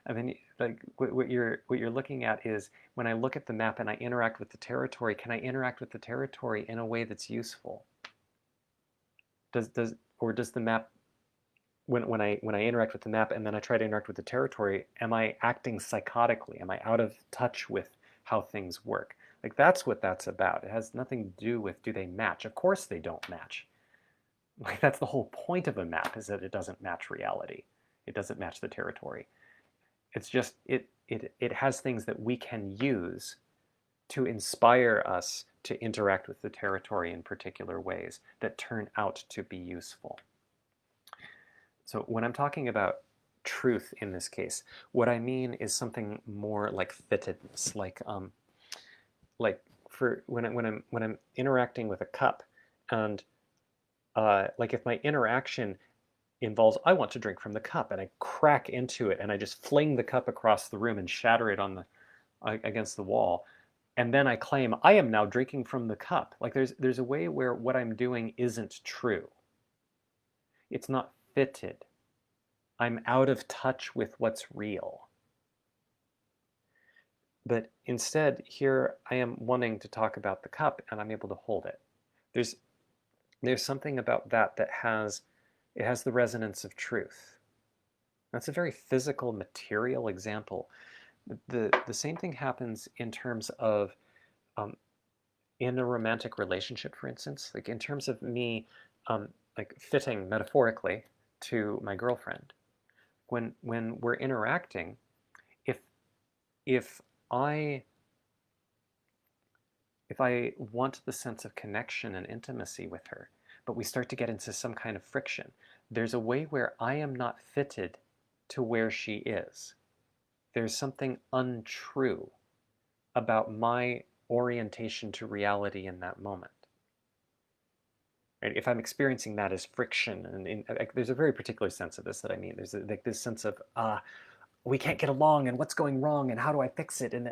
I mean, like what you're looking at is when I look at the map and I interact with the territory, can I interact with the territory in a way that's useful? Does the map, when I interact with the map and then I try to interact with the territory, am I acting psychotically? Am I out of touch with how things work? Like that's what that's about. It has nothing to do with do they match. Of course they don't match. Like that's the whole point of a map, is that it doesn't match reality. It doesn't match the territory. It's just it has things that we can use to inspire us to interact with the territory in particular ways that turn out to be useful. So when I'm talking about truth in this case, what I mean is something more like fittedness, like for when I'm interacting with a cup, and like if my interaction involves I want to drink from the cup and I crack into it and I just fling the cup across the room and shatter it on the against the wall, and then I claim I am now drinking from the cup. Like there's a way where what I'm doing isn't true. It's not fitted. I'm out of touch with what's real. But instead, here I am wanting to talk about the cup and I'm able to hold it. There's something about that that has the resonance of truth. That's a very physical, material example. The same thing happens in terms of in a romantic relationship, for instance, like in terms of me like fitting metaphorically to my girlfriend. When we're interacting, if if I if I want the sense of connection and intimacy with her, but we start to get into some kind of friction, there's a way where I am not fitted to where she is. There's something untrue about my orientation to reality in that moment. Right? If I'm experiencing that as friction, and there's a very particular sense of this that I mean. There's like this sense of we can't get along, and what's going wrong, and how do I fix it, and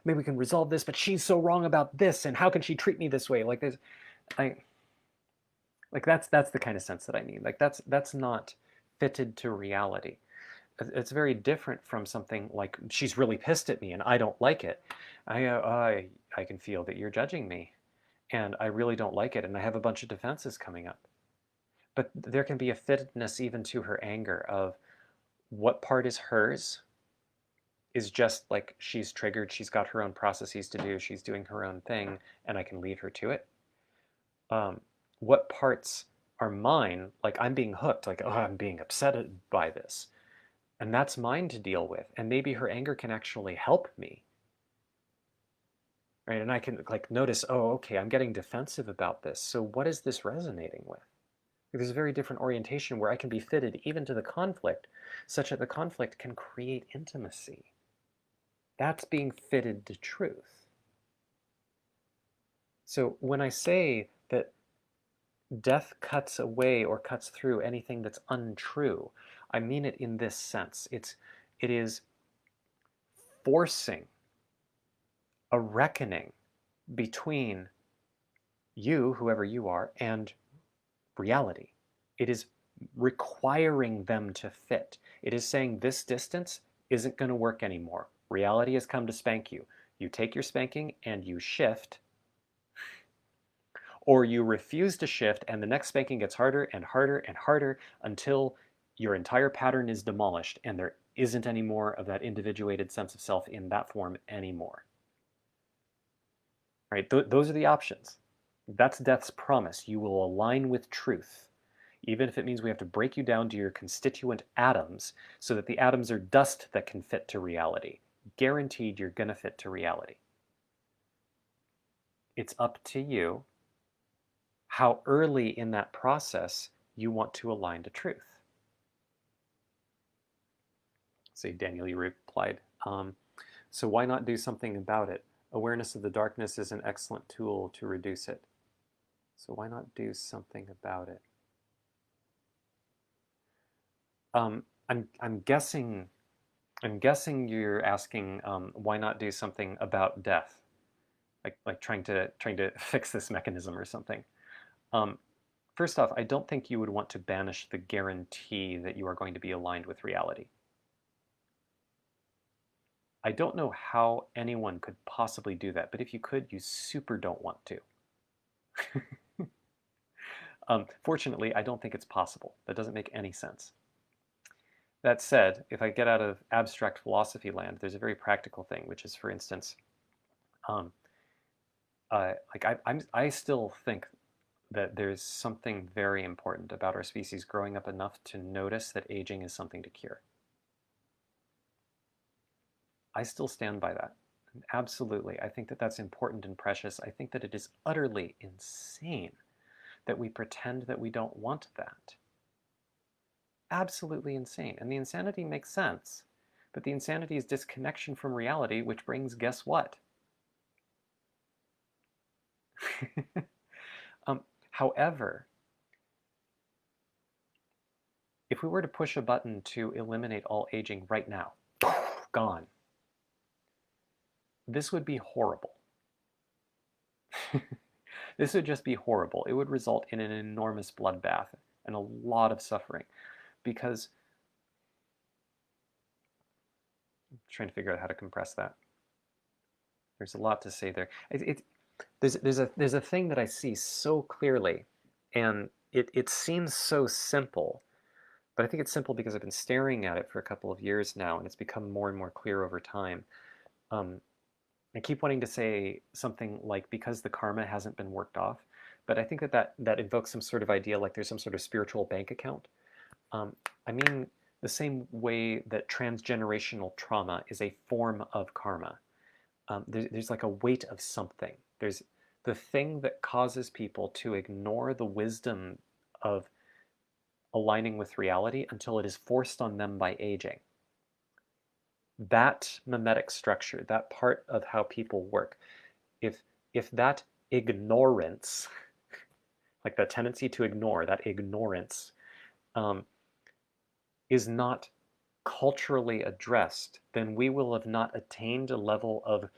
maybe we can resolve this, but she's so wrong about this, and how can she treat me this way? Like that's the kind of sense that I mean. Like that's not fitted to reality. It's very different from something like she's really pissed at me and I don't like it. I can feel that you're judging me, and I really don't like it, and I have a bunch of defenses coming up. But there can be a fittedness even to her anger of what part is hers is just like she's triggered, she's got her own processes to do, she's doing her own thing, and I can leave her to it. What parts are mine, like I'm being hooked, like, oh, I'm being upset by this. And that's mine to deal with. And maybe her anger can actually help me. Right? And I can like notice, oh, okay, I'm getting defensive about this. So what is this resonating with? There's a very different orientation where I can be fitted even to the conflict, such that the conflict can create intimacy. That's being fitted to truth. So when I say that death cuts away or cuts through anything that's untrue, I mean it in this sense. It is forcing a reckoning between you, whoever you are, and reality. It is requiring them to fit. It is saying this distance isn't going to work anymore. Reality has come to spank you. You take your spanking and you shift, or you refuse to shift and the next spanking gets harder and harder and harder until your entire pattern is demolished and there isn't any more of that individuated sense of self in that form anymore. Right? Those are the options. That's death's promise. You will align with truth, even if it means we have to break you down to your constituent atoms so that the atoms are dust that can fit to reality. Guaranteed you're going to fit to reality. It's up to you how early in that process you want to align to truth. See, Daniel, you replied, so why not do something about it? Awareness of the darkness is an excellent tool to reduce it. So why not do something about it? I'm guessing you're asking why not do something about death, like trying to fix this mechanism or something. Um, First off, I don't think you would want to banish the guarantee that you are going to be aligned with reality. I don't know how anyone could possibly do that, but if you could, you super don't want to. Fortunately, I don't think it's possible. That doesn't make any sense. That said, if I get out of abstract philosophy land, there's a very practical thing, which is, for instance, um, I still think that there's something very important about our species growing up enough to notice that aging is something to cure. I still stand by that. Absolutely. I think that that's important and precious. I think that it is utterly insane that we pretend that we don't want that. Absolutely insane. And the insanity makes sense. But the insanity is disconnection from reality, which brings guess what? However, if we were to push a button to eliminate all aging right now, gone, this would be horrible. This would just be horrible. It would result in an enormous bloodbath and a lot of suffering because I'm trying to figure out how to compress that. There's a lot to say there. There's a thing that I see so clearly, and it seems so simple, but I think it's simple because I've been staring at it for a couple of years now, and it's become more and more clear over time. Um, I keep wanting to say something like because the karma hasn't been worked off, but I think that invokes some sort of idea like there's some sort of spiritual bank account. Um, I mean the same way that transgenerational trauma is a form of karma. There's like a weight of something. There's the thing that causes people to ignore the wisdom of aligning with reality until it is forced on them by aging. That mimetic structure, that part of how people work, if if that ignorance, like the tendency to ignore, that ignorance, um, is not culturally addressed, then we will have not attained a level of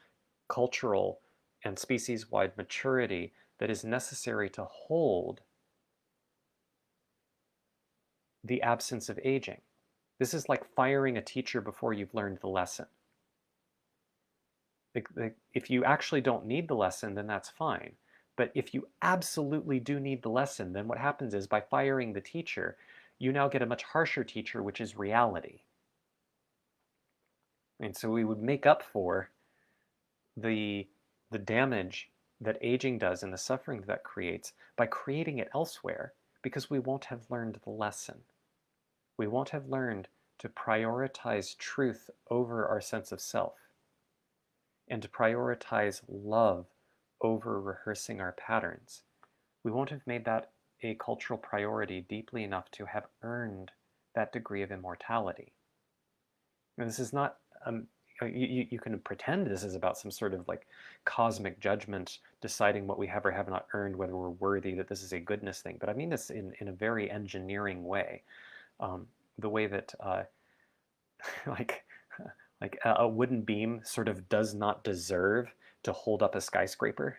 cultural and species-wide maturity that is necessary to hold the absence of aging. This is like firing a teacher before you've learned the lesson. If you actually don't need the lesson, then that's fine. But if you absolutely do need the lesson, then what happens is by firing the teacher, you now get a much harsher teacher, which is reality. And so we would make up for the the damage that aging does and the suffering that creates by creating it elsewhere because we won't have learned the lesson. We won't have learned to prioritize truth over our sense of self and to prioritize love over rehearsing our patterns. We won't have made that a cultural priority deeply enough to have earned that degree of immortality. And this is not you can pretend this is about some sort of like cosmic judgment deciding what we have or have not earned, whether we're worthy, that this is a goodness thing. But I mean this in a very engineering way. The way that like a wooden beam sort of does not deserve to hold up a skyscraper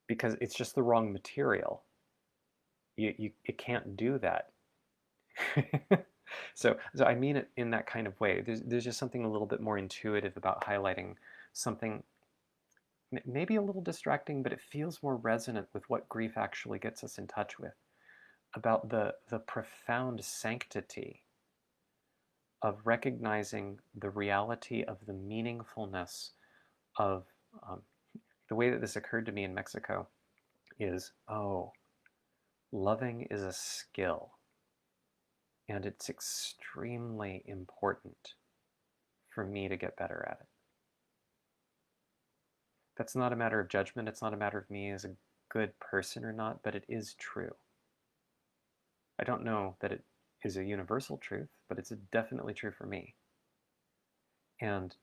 because it's just the wrong material. It can't do that. So I mean it in that kind of way. There's just something a little bit more intuitive about highlighting something maybe a little distracting, but it feels more resonant with what grief actually gets us in touch with, about the profound sanctity of recognizing the reality of the meaningfulness of the way that this occurred to me in Mexico is, oh, loving is a skill, and it's extremely important for me to get better at it. That's not a matter of judgment. It's not a matter of me as a good person or not, but it is true. I don't know that it is a universal truth, but it's definitely true for me. And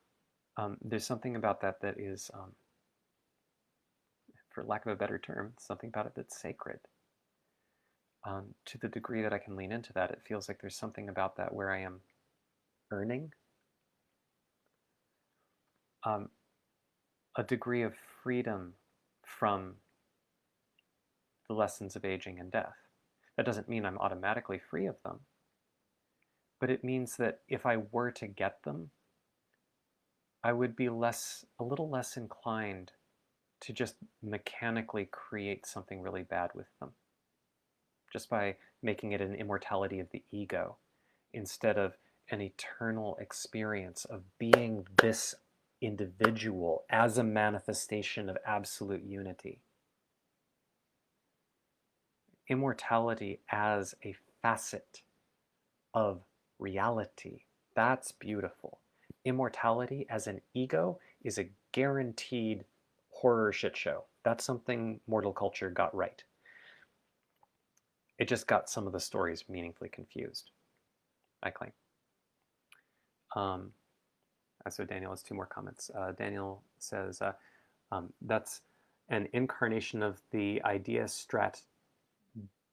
there's something about that that is for lack of a better term, something about it that's sacred. To the degree that I can lean into that, it feels like there's something about that where I am earning a degree of freedom from the lessons of aging and death. That doesn't mean I'm automatically free of them, but it means that if I were to get them, I would be a little less inclined to just mechanically create something really bad with them, just by making it an immortality of the ego instead of an eternal experience of being this individual as a manifestation of absolute unity. Immortality as a facet of reality. That's beautiful. Immortality as an ego is a guaranteed horror shit show. That's something mortal culture got right. It just got some of the stories meaningfully confused, I claim. So Daniel has two more comments. Daniel says, that's an incarnation of the idea strat,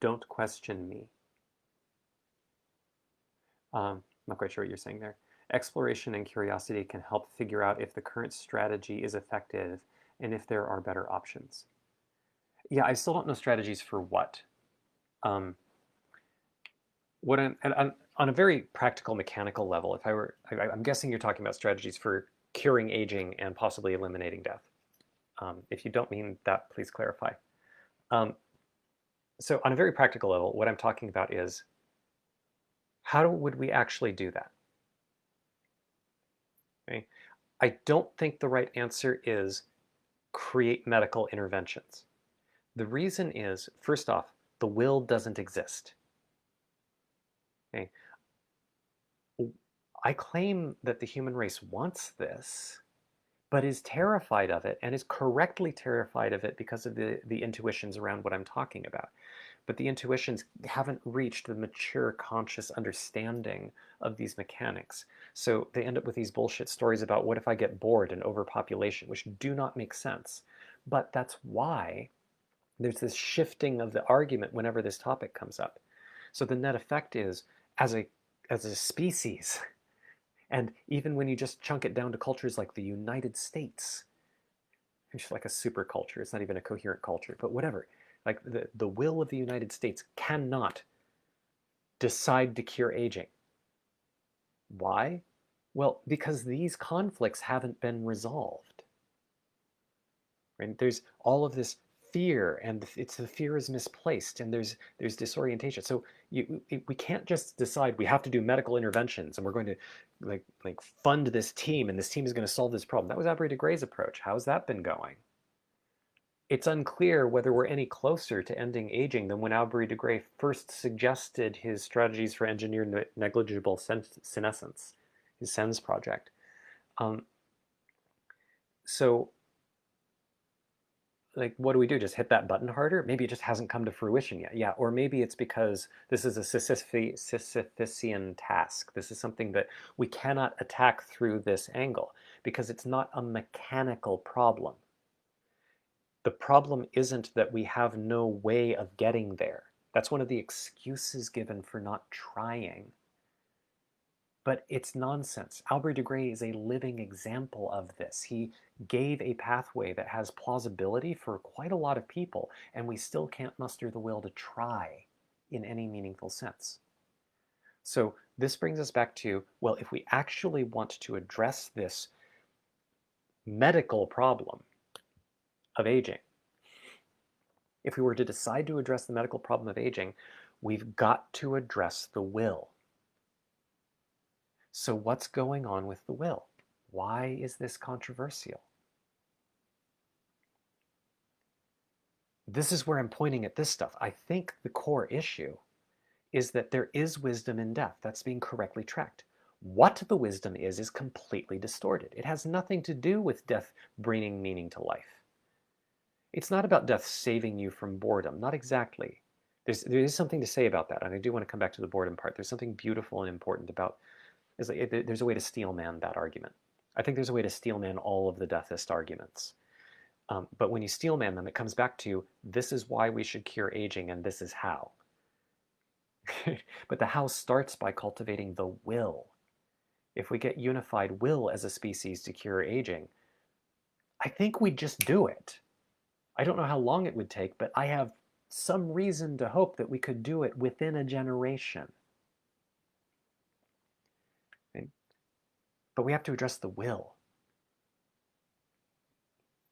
don't question me. Not quite sure what you're saying there. Exploration and curiosity can help figure out if the current strategy is effective and if there are better options. Yeah, I still don't know strategies for what. On a very practical mechanical level, I'm guessing you're talking about strategies for curing aging and possibly eliminating death. If you don't mean that, please clarify. So on a very practical level, what I'm talking about is how would we actually do that? Okay? I don't think the right answer is create medical interventions. The reason is, first off, the will doesn't exist. Okay? I claim that the human race wants this, but is terrified of it, and is correctly terrified of it because of the intuitions around what I'm talking about. But the intuitions haven't reached the mature conscious understanding of these mechanics. So they end up with these bullshit stories about what if I get bored and overpopulation, which do not make sense. But that's why there's this shifting of the argument whenever this topic comes up. So the net effect is, as a species, and even when you just chunk it down to cultures like the United States, it's like a super culture, it's not even a coherent culture, but whatever. Like the will of the United States cannot decide to cure aging. Why? Well, because these conflicts haven't been resolved. Right? There's all of this fear, and the fear is misplaced, and there's disorientation. So we can't just decide we have to do medical interventions, and we're going to like fund this team, and this team is going to solve this problem. That was Aubrey de Grey's approach. How's that been going? It's unclear whether we're any closer to ending aging than when Aubrey de Grey first suggested his strategies for engineered negligible senescence, his SENS project. So, like, what do? Just hit that button harder? Maybe it just hasn't come to fruition yet. Yeah, or maybe it's because this is a Sisyphean task. This is something that we cannot attack through this angle because it's not a mechanical problem. The problem isn't that we have no way of getting there. That's one of the excuses given for not trying. But it's nonsense. Aubrey de Grey is a living example of this. He gave a pathway that has plausibility for quite a lot of people, and we still can't muster the will to try in any meaningful sense. So this brings us back to, well, if we actually want to address this medical problem of aging, if we were to decide to address the medical problem of aging, we've got to address the will. So what's going on with the will? Why is this controversial? This is where I'm pointing at this stuff. I think the core issue is that there is wisdom in death. That's being correctly tracked. What the wisdom is completely distorted. It has nothing to do with death bringing meaning to life. It's not about death saving you from boredom. Not exactly. There is something to say about that, and I do want to come back to the boredom part. There's something beautiful and important about. There's a way to steelman that argument. I think there's a way to steelman all of the deathist arguments. But when you steel man them, it comes back to this is why we should cure aging and this is how. But the how starts by cultivating the will. If we get unified will as a species to cure aging, I think we'd just do it. I don't know how long it would take, but I have some reason to hope that we could do it within a generation. Okay? But we have to address the will,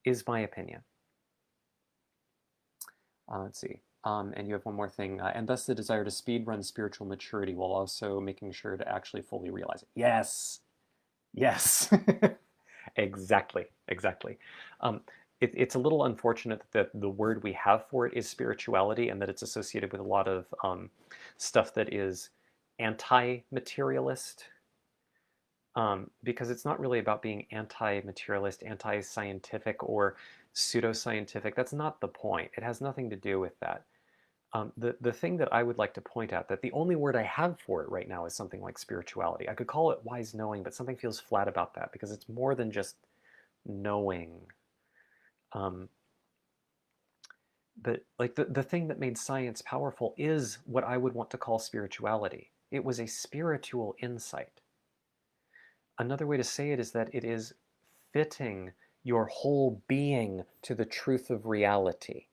is my opinion. Let's see. And you have one more thing. And thus the desire to speed run spiritual maturity while also making sure to actually fully realize it. Yes. Yes. Exactly. Exactly. It's a little unfortunate that the word we have for it is spirituality and that it's associated with a lot of stuff that is anti-materialist. Because it's not really about being anti-materialist, anti-scientific, or pseudoscientific. That's not the point. It has nothing to do with that. The thing that I would like to point out, that the only word I have for it right now is something like spirituality. I could call it wise knowing, but something feels flat about that because it's more than just knowing. But like the thing that made science powerful is what I would want to call spirituality. It was a spiritual insight. Another way to say it is that it is fitting your whole being to the truth of reality.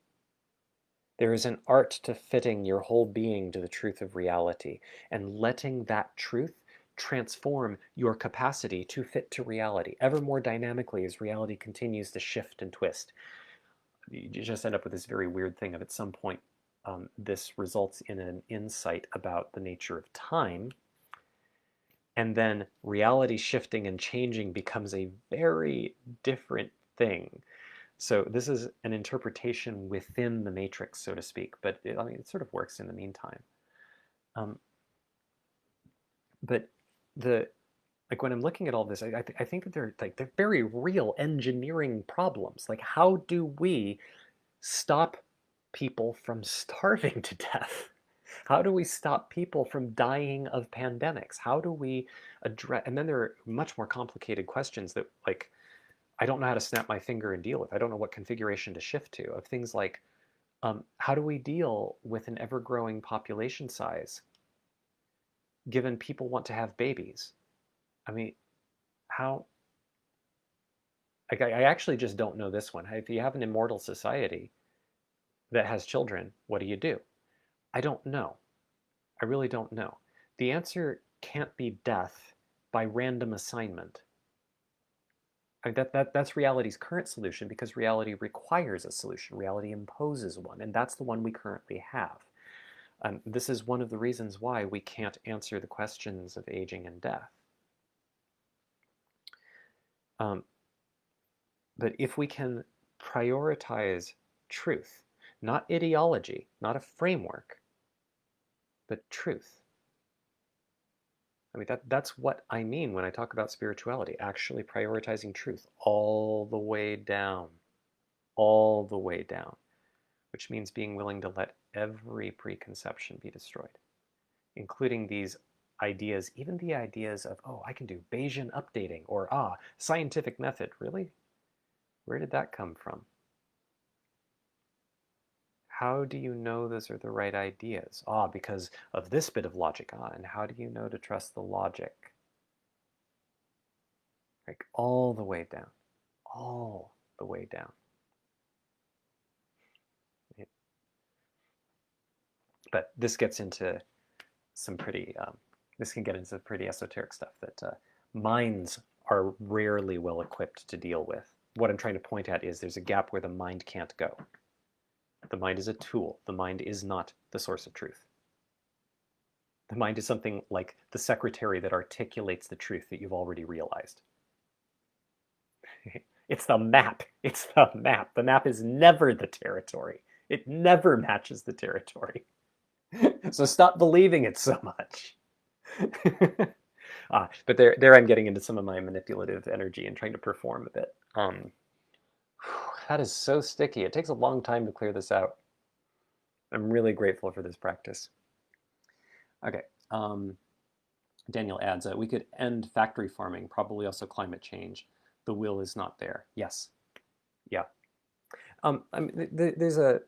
There is an art to fitting your whole being to the truth of reality and letting that truth transform your capacity to fit to reality ever more dynamically as reality continues to shift and twist. You just end up with this very weird thing of at some point this results in an insight about the nature of time, and then reality shifting and changing becomes a very different thing. So this is an interpretation within the matrix, so to speak, but I mean, it sort of works in the meantime. Um, but the like when I'm looking at all this, I think that they're very real engineering problems. Like, how do we stop people from starving to death? How do we stop people from dying of pandemics? How do we address? And then there are much more complicated questions that, like, I don't know how to snap my finger and deal with. I don't know what configuration to shift to. Of things like, how do we deal with an ever-growing population size, given people want to have babies? I mean, how? Like, I actually just don't know this one. If you have an immortal society that has children, what do? I don't know. I really don't know. The answer can't be death by random assignment. I mean, that's reality's current solution because reality requires a solution. Reality imposes one, and that's the one we currently have. This is one of the reasons why we can't answer the questions of aging and death. But if we can prioritize truth, not ideology, not a framework, but truth. I mean, that's what I mean when I talk about spirituality, actually prioritizing truth all the way down, which means being willing to let every preconception be destroyed, including these ideas, even the ideas of, oh, I can do Bayesian updating, or scientific method. Really? Where did that come from? How do you know those are the right ideas? Because of this bit of logic. And how do you know to trust the logic? Like all the way down, all the way down. But this gets into some pretty, this can get into pretty esoteric stuff that minds are rarely well equipped to deal with. What I'm trying to point at is there's a gap where the mind can't go. The mind is a tool. The mind is not the source of truth. The mind is something like the secretary that articulates the truth that you've already realized. It's the map. It's the map. The map is never the territory. It never matches the territory. So stop believing it so much. But there I'm getting into some of my manipulative energy and trying to perform a bit. That is so sticky. It takes a long time to clear this out. I'm really grateful for this practice. Okay. Daniel adds, we could end factory farming, probably also climate change. The will is not there. Yes. Yeah. I mean, there's a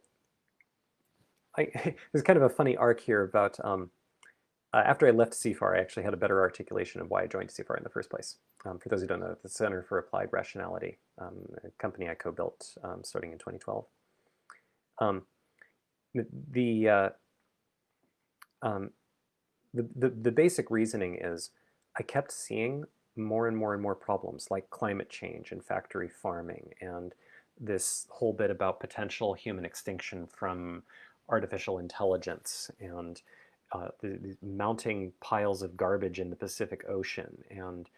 there's kind of a funny arc here about after I left CFAR, I actually had a better articulation of why I joined CFAR in the first place. For those who don't know, the Center for Applied Rationality, a company I co-built starting in 2012. Um, the, uh, um, the basic reasoning is I kept seeing more and more and more problems like climate change and factory farming and this whole bit about potential human extinction from artificial intelligence and the mounting piles of garbage in the Pacific Ocean and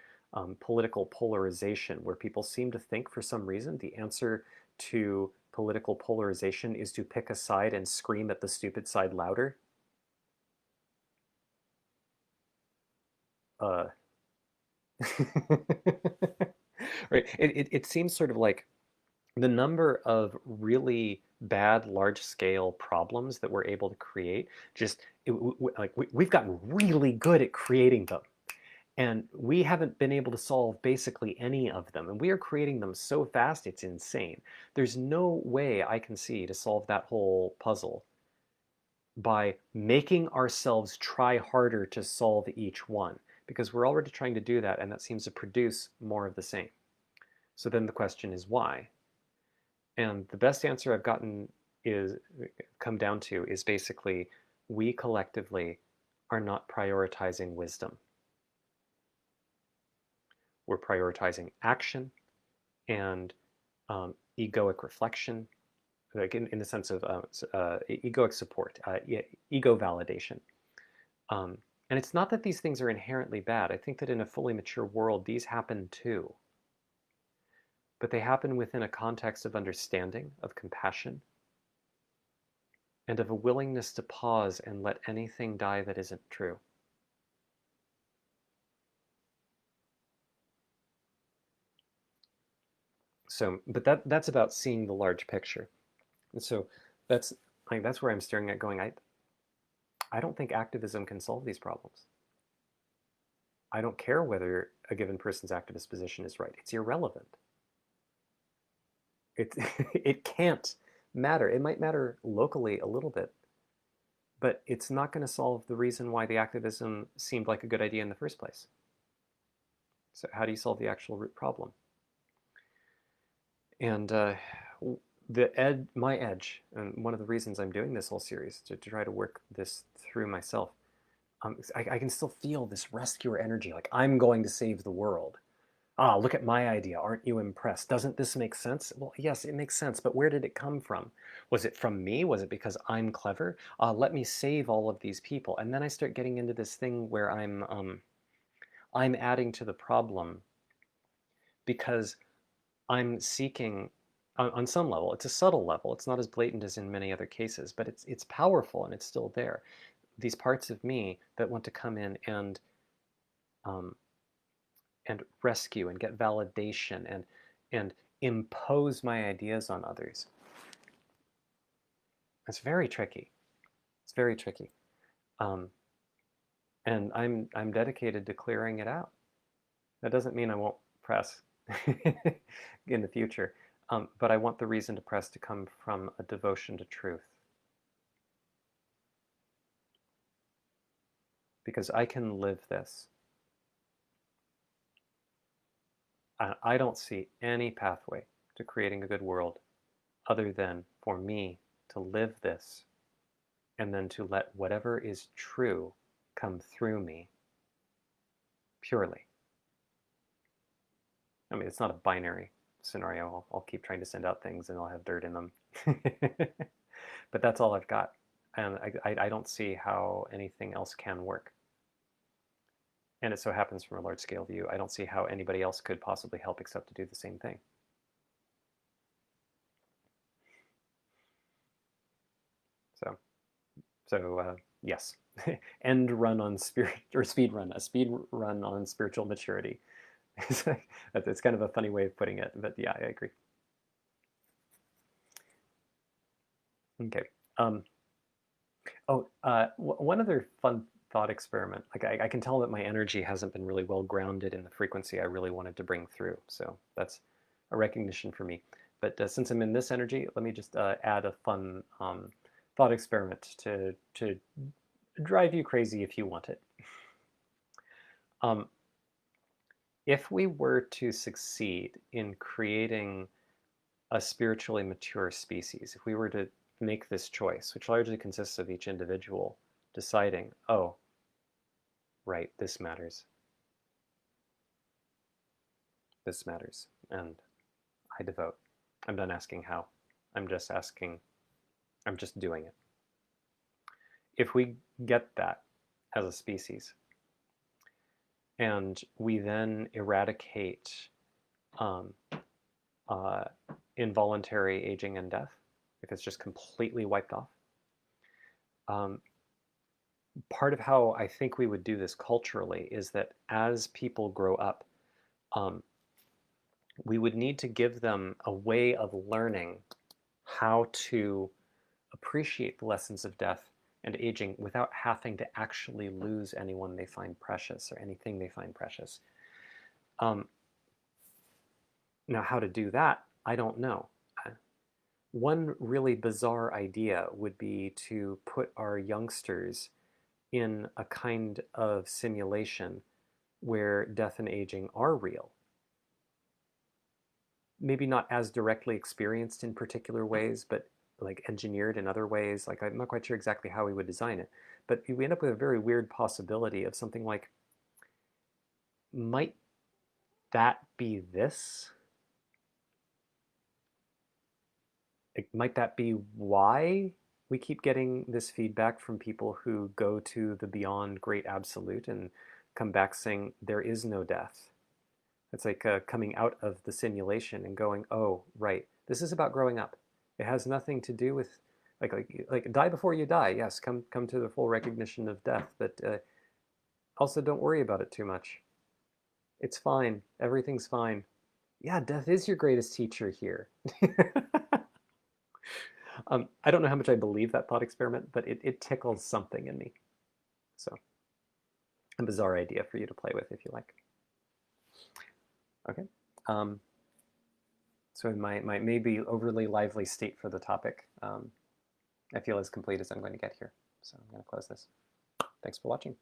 political polarization, where people seem to think for some reason the answer to political polarization is to pick a side and scream at the stupid side louder. Uh, right. It seems sort of like the number of really bad large scale problems that we're able to create just like we've gotten really good at creating them, and we haven't been able to solve basically any of them, and we are creating them so fast it's insane. There's no way I can see to solve that whole puzzle by making ourselves try harder to solve each one, because we're already trying to do that, and that seems to produce more of the same. So then the question is why? And the best answer I've gotten is come down to is basically we collectively are not prioritizing wisdom. We're prioritizing action and egoic reflection, like in the sense of egoic support, ego validation. And it's not that these things are inherently bad. I think that in a fully mature world, these happen too. But they happen within a context of understanding, of compassion, and of a willingness to pause and let anything die that isn't true. So, but that's about seeing the large picture. And so that's like that's where I'm staring at going, I don't think activism can solve these problems. I don't care whether a given person's activist position is right. It's irrelevant. It it can't matter. It might matter locally a little bit, but it's not going to solve the reason why the activism seemed like a good idea in the first place. So how do you solve the actual root problem? And my edge, and one of the reasons I'm doing this whole series to try to work this through myself, I can still feel this rescuer energy, like I'm going to save the world. Ah, look at my idea. Aren't you impressed? Doesn't this make sense? Well, yes, it makes sense, but where did it come from? Was it from me? Was it because I'm clever? Let me save all of these people. And then I start getting into this thing where I'm adding to the problem because I'm seeking on some level. It's a subtle level. It's not as blatant as in many other cases, but it's powerful and it's still there. These parts of me that want to come in um, and rescue and get validation and impose my ideas on others. It's very tricky. It's very tricky. Um, and I'm dedicated to clearing it out. That doesn't mean I won't press in the future, but I want the reason to press to come from a devotion to truth. Because I can live this. I don't see any pathway to creating a good world other than for me to live this and then to let whatever is true come through me purely. I mean, it's not a binary scenario. I'll keep trying to send out things and I'll have dirt in them. But that's all I've got. And I don't see how anything else can work. And it so happens from a large scale view, I don't see how anybody else could possibly help except to do the same thing. So, yes, end run on spirit or speed run, a speed run on spiritual maturity. It's kind of a funny way of putting it, but yeah, I agree. Okay. One other fun thought experiment. Like I can tell that my energy hasn't been really well grounded in the frequency I really wanted to bring through. So that's a recognition for me. But since I'm in this energy, let me just add a fun thought experiment to drive you crazy if you want it. Um, if we were to succeed in creating a spiritually mature species, if we were to make this choice, which largely consists of each individual deciding, oh, right, this matters, and I devote. I'm done asking how. I'm just asking, I'm just doing it. If we get that as a species, and we then eradicate um, uh, involuntary aging and death, if it's just completely wiped off, um, part of how I think we would do this culturally is that as people grow up, um, we would need to give them a way of learning how to appreciate the lessons of death and aging without having to actually lose anyone they find precious or anything they find precious. Um, Now, how to do that, I don't know. One really bizarre idea would be to put our youngsters in a kind of simulation where death and aging are real. Maybe not as directly experienced in particular ways, but like engineered in other ways. Like I'm not quite sure exactly how we would design it, but we end up with a very weird possibility of something like, might that be this? Like, might that be why we keep getting this feedback from people who go to the beyond great absolute and come back saying there is no death? It's like coming out of the simulation and going, oh, right, this is about growing up. It has nothing to do with like die before you die. Yes, come to the full recognition of death, but also don't worry about it too much. It's fine. Everything's fine. Yeah, death is your greatest teacher here. I don't know how much I believe that thought experiment, but it tickles something in me. So, a bizarre idea for you to play with if you like. Okay. Um, so in my maybe overly lively state for the topic, I feel as complete as I'm going to get here. So I'm going to close this. Thanks for watching.